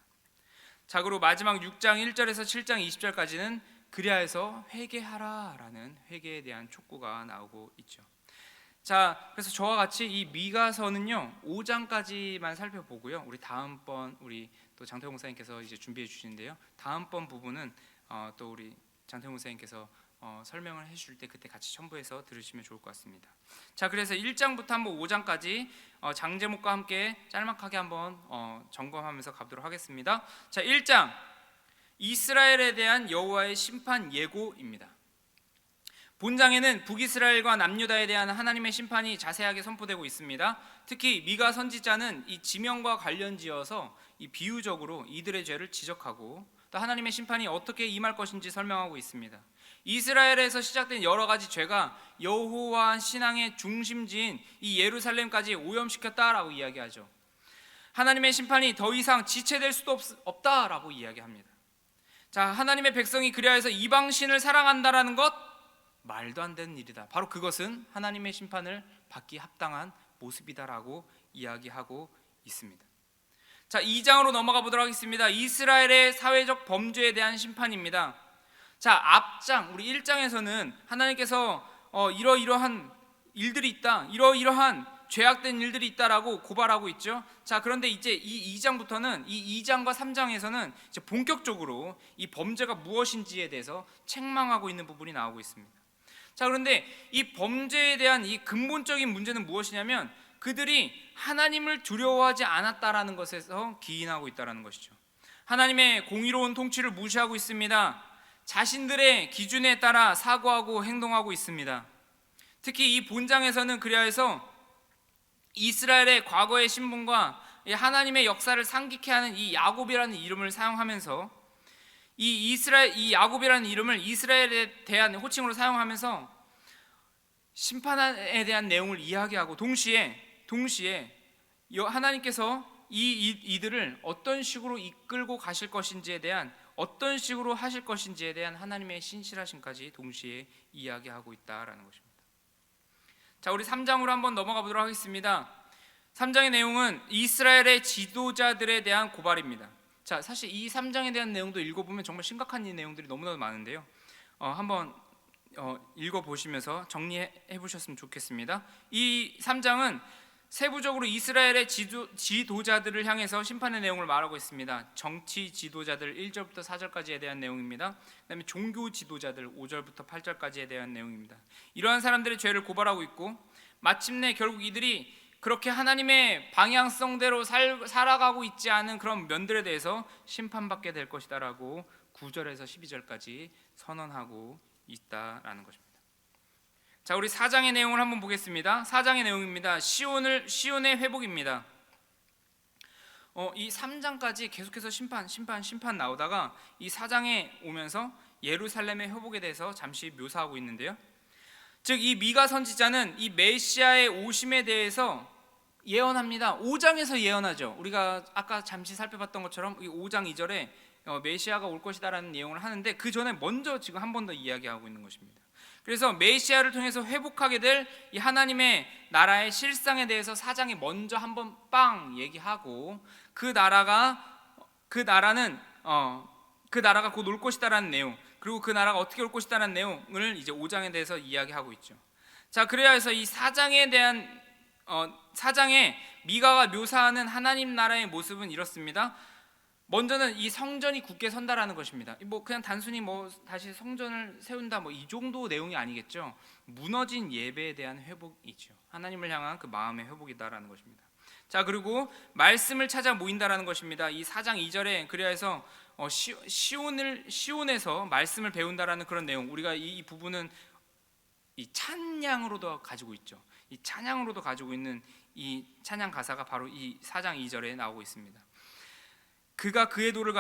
S1: 자, 그리고 마지막 6장 1절에서 7장 20절까지는 그리하여서 회개하라라는 회개에 대한 촉구가 나오고 있죠. 자, 그래서 저와 같이 이 미가서는요 5장까지만 살펴보고요. 우리 다음번 우리 또 장태호 목사님께서 이제 준비해 주시는데요. 다음번 부분은 또 우리 장태호 목사님께서 설명을 해주실 때 그때 같이 첨부해서 들으시면 좋을 것 같습니다. 자, 그래서 1장부터 한번 5장까지 장제목과 함께 짤막하게 한번 점검하면서 가보도록 하겠습니다. 자, 1장 이스라엘에 대한 여호와의 심판 예고입니다. 본장에는 북이스라엘과 남유다에 대한 하나님의 심판이 자세하게 선포되고 있습니다. 특히 미가 선지자는 이 지명과 관련지어서 이 비유적으로 이들의 죄를 지적하고 또 하나님의 심판이 어떻게 임할 것인지 설명하고 있습니다. 이스라엘에서 시작된 여러 가지 죄가 여호와 신앙의 중심지인 이 예루살렘까지 오염시켰다라고 이야기하죠. 하나님의 심판이 더 이상 지체될 수도 없다라고 이야기합니다. 자, 하나님의 백성이 그리하여서 이방신을 사랑한다라는 것, 말도 안 되는 일이다. 바로 그것은 하나님의 심판을 받기 합당한 모습이다라고 이야기하고 있습니다. 자, 2장으로 넘어가 보도록 하겠습니다. 이스라엘의 사회적 범죄에 대한 심판입니다. 자, 앞장 우리 1장에서는 하나님께서 이러이러한 일들이 있다, 이러이러한 죄악된 일들이 있다라고 고발하고 있죠. 자, 그런데 이제 이 2장부터는, 이 2장과 3장에서는 이제 본격적으로 이 범죄가 무엇인지에 대해서 책망하고 있는 부분이 나오고 있습니다. 자, 그런데 이 범죄에 대한 이 근본적인 문제는 무엇이냐면 그들이 하나님을 두려워하지 않았다라는 것에서 기인하고 있다라는 것이죠. 하나님의 공의로운 통치를 무시하고 있습니다. 자신들의 기준에 따라 사고하고 행동하고 있습니다. 특히 이 본장에서는 그리하여서 이스라엘의 과거의 신분과 하나님의 역사를 상기케 하는 이 야곱이라는 이름을 사용하면서 이 야곱이라는 이름을 이스라엘에 대한 호칭으로 사용하면서 심판에 대한 내용을 이야기하고 동시에 하나님께서 이들을 어떤 식으로 이끌고 가실 것인지에 대한, 어떤 식으로 하실 것인지에 대한 하나님의 신실하심까지 동시에 이야기하고 있다라는 것입니다. 자, 우리 3장으로 한번 넘어가 보도록 하겠습니다. 3장의 내용은 이스라엘의 지도자들에 대한 고발입니다. 자, 사실 이 3장에 대한 내용도 읽어보면 정말 심각한 이 내용들이 너무나도 많은데요. 한번 읽어보시면서 정리해 보셨으면 좋겠습니다. 이 3장은 세부적으로 이스라엘의 지도자들을 향해서 심판의 내용을 말하고 있습니다. 정치 지도자들 1절부터 4절까지에 대한 내용입니다. 그 다음에 종교 지도자들 5절부터 8절까지에 대한 내용입니다. 이러한 사람들의 죄를 고발하고 있고 마침내 결국 이들이 그렇게 하나님의 방향성대로 살아가고 있지 않은 그런 면들에 대해서 심판받게 될 것이다라고 9절에서 12절까지 선언하고 있다라는 것입니다. 자, 우리 4장의 내용을 한번 보겠습니다. 4장의 내용입니다. 시온의 회복입니다. 이 3장까지 계속해서 심판 나오다가 이 4장에 오면서 예루살렘의 회복에 대해서 잠시 묘사하고 있는데요. 즉 이 미가 선지자는 이 메시아의 오심에 대해서 예언합니다. 5장에서 예언하죠. 우리가 아까 잠시 살펴봤던 것처럼 이 5장 2절에 메시아가 올 것이다라는 내용을 하는데 그 전에 먼저 지금 한 번 더 이야기하고 있는 것입니다. 그래서 메시아를 통해서 회복하게 될 이 하나님의 나라의 실상에 대해서 4장에 먼저 한번 빵 얘기하고 그 나라가 곧 올 것이다라는 내용, 그리고 그 나라가 어떻게 올 것이다라는 내용을 이제 5장에 대해서 이야기하고 있죠. 자, 그래야 해서 이 4장에 대한 4장에 미가가 묘사하는 하나님 나라의 모습은 이렇습니다. 먼저는 이 성전이 굳게 선다라는 것입니다. 그냥 단순히 다시 성전을 세운다 이 정도 내용이 아니겠죠. 무너진 예배에 대한 회복이죠. 하나님을 향한 그 마음의 회복이다라는 것입니다. 자, 그리고 말씀을 찾아 모인다라는 것입니다. 이 4장 2절에 그래야 해서 시온에서 말씀을 배운다라는 그런 내용, 우리가 이 부분은 이 찬양으로도 가지고 있죠. 이 찬양으로도 가지고 있는 이 찬양 가사가 바로 이 4장 2절에 나오고 있습니다. 그가 그의 도를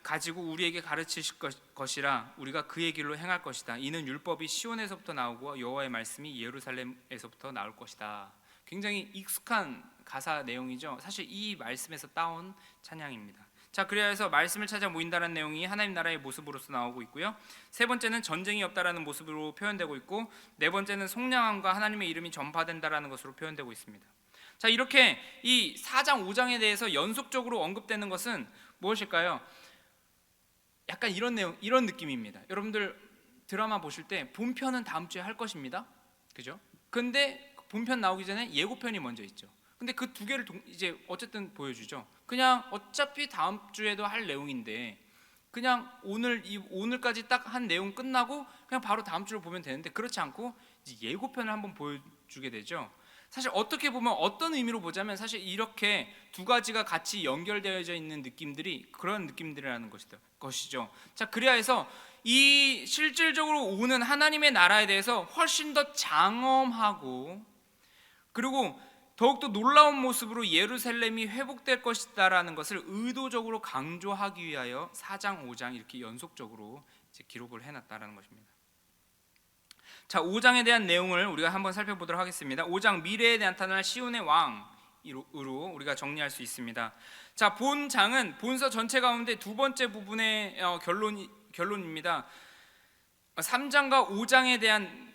S1: 가지고 우리에게 가르치실 것이라 우리가 그의 길로 행할 것이다. 이는 율법이 시온에서부터 나오고 여호와의 말씀이 예루살렘에서부터 나올 것이다. 굉장히 익숙한 가사 내용이죠. 사실 이 말씀에서 따온 찬양입니다. 자, 그래서 말씀을 찾아 모인다는 내용이 하나님 나라의 모습으로서 나오고 있고요. 세 번째는 전쟁이 없다라는 모습으로 표현되고 있고, 네 번째는 속량함과 하나님의 이름이 전파된다라는 것으로 표현되고 있습니다. 자, 이렇게 이 4장 5장에 대해서 연속적으로 언급되는 것은 무엇일까요? 약간 이런 내용, 이런 느낌입니다. 여러분들 드라마 보실 때 본편은 다음 주에 할 것입니다. 그죠? 근데 본편 나오기 전에 예고편이 먼저 있죠. 근데 그 두 개를 이제 어쨌든 보여주죠. 그냥 어차피 다음 주에도 할 내용인데 그냥 오늘까지 딱 한 내용 끝나고 그냥 바로 다음 주를 보면 되는데, 그렇지 않고 이제 예고편을 한번 보여주게 되죠. 사실 어떻게 보면 어떤 의미로 보자면 사실 이렇게 두 가지가 같이 연결되어져 있는 느낌들이 그런 느낌들이라는 것이죠. 자, 그래야 해서 이 실질적으로 오는 하나님의 나라에 대해서 훨씬 더 장엄하고 그리고 더욱더 놀라운 모습으로 예루살렘이 회복될 것이다라는 것을 의도적으로 강조하기 위하여 4장, 5장 이렇게 연속적으로 이제 기록을 해놨다라는 것입니다. 자, 5장에 대한 내용을 우리가 한번 살펴보도록 하겠습니다. 5장 미래에 나타날 시온의 왕, 으로 우리가 정리할 수 있습니다. 자, 본장은 본서 전체 가운데 두 번째 부분의 결론입니다. 3장과 5장에 대한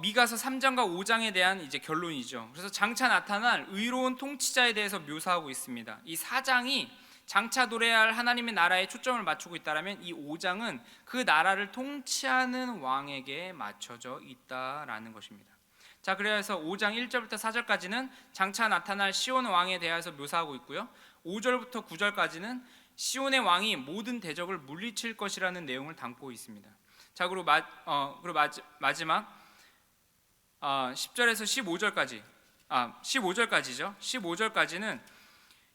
S1: 미가서 3장과 5장에 대한 이제 결론이죠. 그래서 장차 나타날 의로운 통치자에 대해서 묘사하고 있습니다. 이 4장이 장차 도래할 하나님의 나라에 초점을 맞추고 있다라면 이 5장은 그 나라를 통치하는 왕에게 맞춰져 있다라는 것입니다. 자, 그래서 5장 1절부터 4절까지는 장차 나타날 시온 왕에 대해서 묘사하고 있고요. 5절부터 9절까지는 시온의 왕이 모든 대적을 물리칠 것이라는 내용을 담고 있습니다. 자, 그리고 마지막 10절에서 15절까지죠. 15절까지는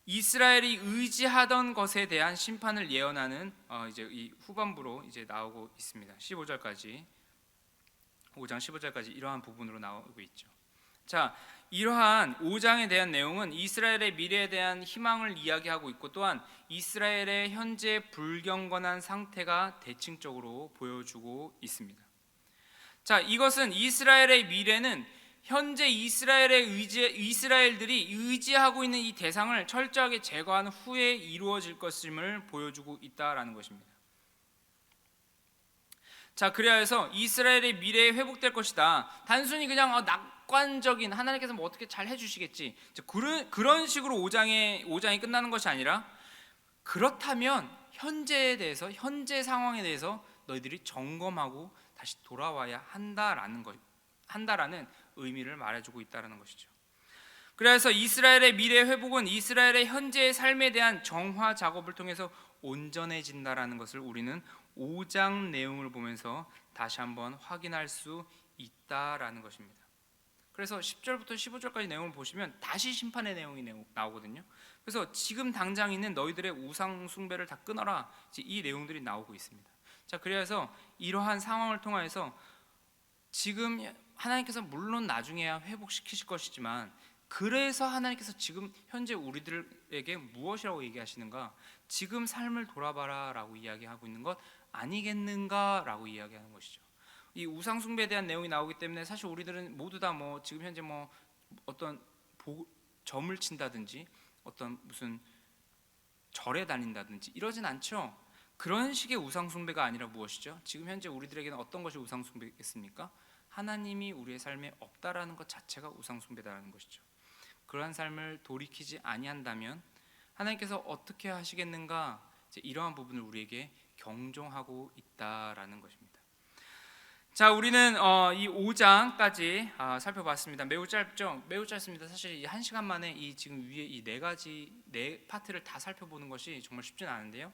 S1: 이스라엘이 의지하던 것에 대한 심판을 예언하는 이제 이 후반부로 이제 나오고 있습니다. 15절까지 5장 15절까지 이러한 부분으로 나오고 있죠. 자, 이러한 5장에 대한 내용은 이스라엘의 미래에 대한 희망을 이야기하고 있고 또한 이스라엘의 현재 불경건한 상태가 대칭적으로 보여주고 있습니다. 자, 이것은 이스라엘의 미래는 현재 이스라엘들이 의지하고 있는 이 대상을 철저하게 제거한 후에 이루어질 것임을 보여주고 있다라는 것입니다. 자, 그래야 해서 이스라엘의 미래에 회복될 것이다. 단순히 그냥 낙관적인 하나님께서 뭐 어떻게 잘 해주시겠지, 그런 식으로 5장이 끝나는 것이 아니라, 그렇다면 현재에 대해서, 현재 상황에 대해서 너희들이 점검하고 다시 돌아와야 한다라는 의미를 말해주고 있다는 것이죠. 그래서 이스라엘의 미래 회복은 이스라엘의 현재의 삶에 대한 정화 작업을 통해서 온전해진다라는 것을 우리는 5장 내용을 보면서 다시 한번 확인할 수 있다라는 것입니다. 그래서 10절부터 15절까지 내용을 보시면 다시 심판의 내용이 나오거든요. 그래서 지금 당장 있는 너희들의 우상 숭배를 다 끊어라, 이 내용들이 나오고 있습니다. 자, 그래서 이러한 상황을 통해서 지금 하나님께서 물론 나중에야 회복시키실 것이지만, 그래서 하나님께서 지금 현재 우리들에게 무엇이라고 얘기하시는가? 지금 삶을 돌아봐라 라고 이야기하고 있는 것 아니겠는가 라고 이야기하는 것이죠. 이 우상 숭배에 대한 내용이 나오기 때문에 사실 우리들은 모두 다 지금 현재 어떤 점을 친다든지 어떤 무슨 절에 다닌다든지 이러진 않죠. 그런 식의 우상 숭배가 아니라 무엇이죠? 지금 현재 우리들에게는 어떤 것이 우상 숭배겠습니까? 하나님이 우리의 삶에 없다라는 것 자체가 우상 숭배다라는 것이죠. 그러한 삶을 돌이키지 아니한다면 하나님께서 어떻게 하시겠는가? 이러한 부분을 우리에게 경종하고 있다라는 것입니다. 자, 우리는 이 5장까지 살펴봤습니다. 매우 짧죠? 매우 짧습니다. 사실 이 1시간 만에 이 지금 위에 이 네 파트를 다 살펴보는 것이 정말 쉽진 않은데요.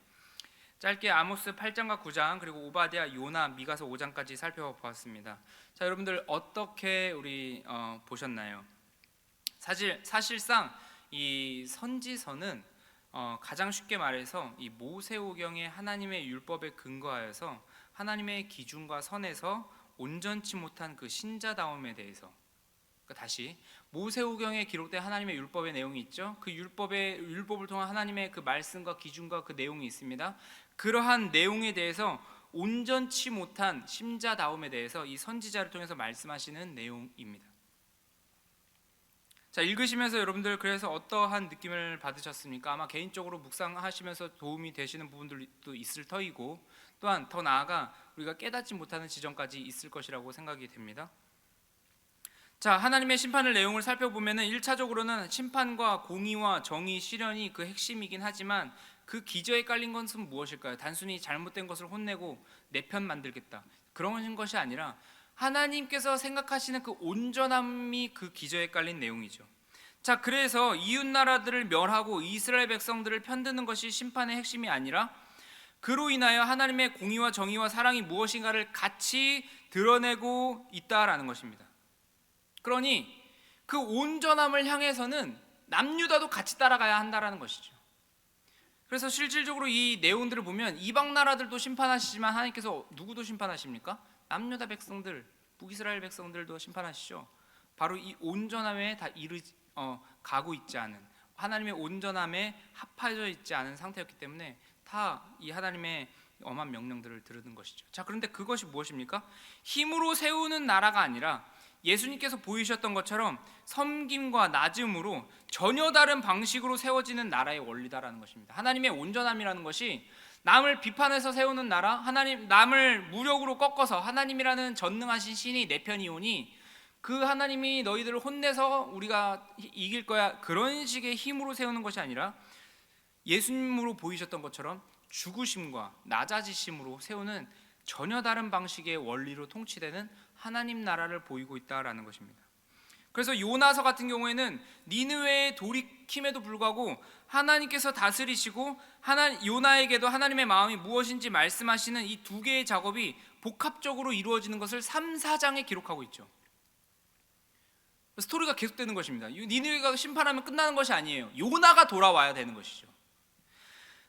S1: 짧게 아모스 8장과 9장 그리고 오바댜, 요나, 미가서 5장까지 살펴보았습니다. 자, 여러분들 어떻게 우리 보셨나요? 사실상 이 선지서는 가장 쉽게 말해서 이 모세오경의 하나님의 율법에 근거하여서 하나님의 기준과 선에서 온전치 못한 그 신자다움에 대해서, 다시 모세오경에 기록된 하나님의 율법의 내용이 있죠. 그 율법을 통한 하나님의 그 말씀과 기준과 그 내용이 있습니다. 그러한 내용에 대해서 온전치 못한 신자다움에 대해서 이 선지자를 통해서 말씀하시는 내용입니다. 자, 읽으시면서 여러분들 그래서 어떠한 느낌을 받으셨습니까? 아마 개인적으로 묵상하시면서 도움이 되시는 부분들도 있을 터이고, 또한 더 나아가 우리가 깨닫지 못하는 지점까지 있을 것이라고 생각이 됩니다. 자, 하나님의 심판의 내용을 살펴보면은 1차적으로는 심판과 공의와 정의, 실현이 그 핵심이긴 하지만 그 기저에 깔린 것은 무엇일까요? 단순히 잘못된 것을 혼내고 내 편 만들겠다, 그런 것이 아니라 하나님께서 생각하시는 그 온전함이 그 기저에 깔린 내용이죠. 자, 그래서 이웃 나라들을 멸하고 이스라엘 백성들을 편드는 것이 심판의 핵심이 아니라 그로 인하여 하나님의 공의와 정의와 사랑이 무엇인가를 같이 드러내고 있다라는 것입니다. 그러니 그 온전함을 향해서는 남유다도 같이 따라가야 한다라는 것이죠. 그래서 실질적으로 이 내용들을 보면 이방 나라들도 심판하시지만 하나님께서 누구도 심판하십니까? 남유다 백성들, 북이스라엘 백성들도 심판하시죠. 바로 이 온전함에 다 가고 있지 않은, 하나님의 온전함에 합해져 있지 않은 상태였기 때문에 다 이 하나님의 엄한 명령들을 들은 것이죠. 자, 그런데 그것이 무엇입니까? 힘으로 세우는 나라가 아니라 예수님께서 보이셨던 것처럼 섬김과 낮음으로 전혀 다른 방식으로 세워지는 나라의 원리다라는 것입니다. 하나님의 온전함이라는 것이 남을 비판해서 세우는 나라, 하나님 남을 무력으로 꺾어서 하나님이라는 전능하신 신이 내 편이오니 그 하나님이 너희들을 혼내서 우리가 이길 거야, 그런 식의 힘으로 세우는 것이 아니라 예수님으로 보이셨던 것처럼 죽으심과 낮아지심으로 세우는 전혀 다른 방식의 원리로 통치되는 하나님 나라를 보이고 있다라는 것입니다. 그래서 요나서 같은 경우에는 니느웨에 돌이킴에도 불구하고 하나님께서 다스리시고 요나에게도 하나님의 마음이 무엇인지 말씀하시는 이 두 개의 작업이 복합적으로 이루어지는 것을 3, 4장에 기록하고 있죠. 스토리가 계속되는 것입니다. 니느웨가 심판하면 끝나는 것이 아니에요. 요나가 돌아와야 되는 것이죠.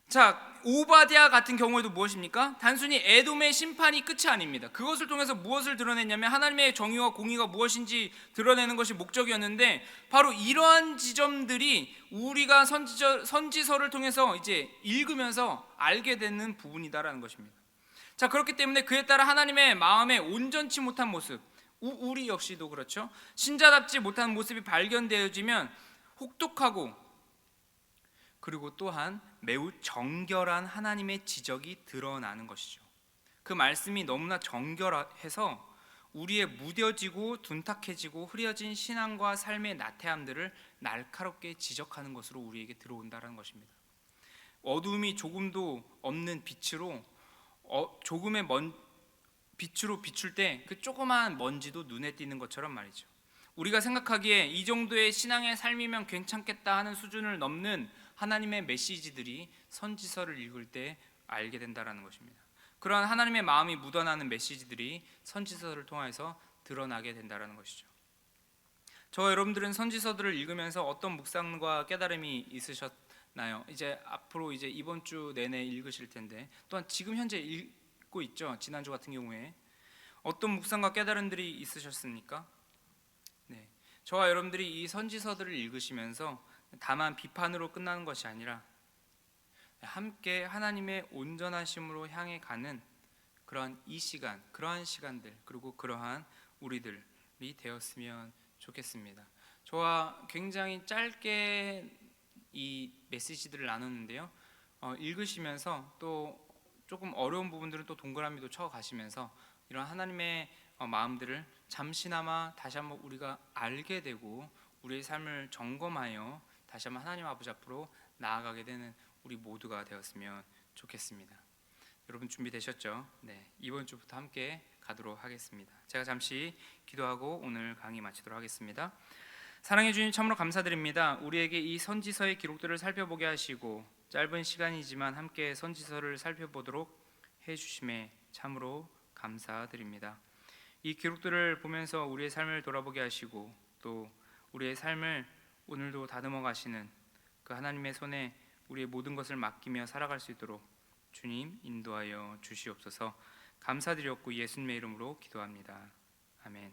S1: 자, 오바댜 같은 경우에도 무엇입니까? 단순히 에돔의 심판이 끝이 아닙니다. 그것을 통해서 무엇을 드러냈냐면 하나님의 정의와 공의가 무엇인지 드러내는 것이 목적이었는데, 바로 이러한 지점들이 우리가 선지서를 통해서 이제 읽으면서 알게 되는 부분이다라는 것입니다. 자, 그렇기 때문에 그에 따라 하나님의 마음에 온전치 못한 모습, 우리 역시도 그렇죠. 신자답지 못한 모습이 발견되어지면 혹독하고, 그리고 또한 매우 정결한 하나님의 지적이 드러나는 것이죠. 그 말씀이 너무나 정결해서 우리의 무뎌지고 둔탁해지고 흐려진 신앙과 삶의 나태함들을 날카롭게 지적하는 것으로 우리에게 들어온다는 것입니다. 어두움이 조금도 없는 빛으로 조금의 빛으로 비출 때 그 조그마한 먼지도 눈에 띄는 것처럼 말이죠. 우리가 생각하기에 이 정도의 신앙의 삶이면 괜찮겠다 하는 수준을 넘는 하나님의 메시지들이 선지서를 읽을 때 알게 된다는 것입니다. 그러한 하나님의 마음이 묻어나는 메시지들이 선지서를 통해서 드러나게 된다는 것이죠. 저와 여러분들은 선지서들을 읽으면서 어떤 묵상과 깨달음이 있으셨나요? 이제 앞으로 이제 이번 주 내내 읽으실 텐데, 또한 지금 현재 읽고 있죠. 지난주 같은 경우에 어떤 묵상과 깨달음들이 있으셨습니까? 네, 저와 여러분들이 이 선지서들을 읽으시면서 다만 비판으로 끝나는 것이 아니라 함께 하나님의 온전하심으로 향해 가는 그러한 이 시간, 그러한 시간들, 그리고 그러한 우리들이 되었으면 좋겠습니다. 저와 굉장히 짧게 이 메시지들을 나눴는데요, 읽으시면서 또 조금 어려운 부분들은 또 동그라미도 쳐 가시면서 이런 하나님의 마음들을 잠시나마 다시 한번 우리가 알게 되고 우리의 삶을 점검하여 다시 한번 하나님 아버지 앞으로 나아가게 되는 우리 모두가 되었으면 좋겠습니다. 여러분 준비되셨죠? 네, 이번 주부터 함께 가도록 하겠습니다. 제가 잠시 기도하고 오늘 강의 마치도록 하겠습니다. 사랑해 주님, 참으로 감사드립니다. 우리에게 이 선지서의 기록들을 살펴보게 하시고 짧은 시간이지만 함께 선지서를 살펴보도록 해주심에 참으로 감사드립니다. 이 기록들을 보면서 우리의 삶을 돌아보게 하시고 또 우리의 삶을 오늘도 다듬어 가시는 그 하나님의 손에 우리의 모든 것을 맡기며 살아갈 수 있도록 주님 인도하여 주시옵소서. 감사드렸고 예수님의 이름으로 기도합니다. 아멘.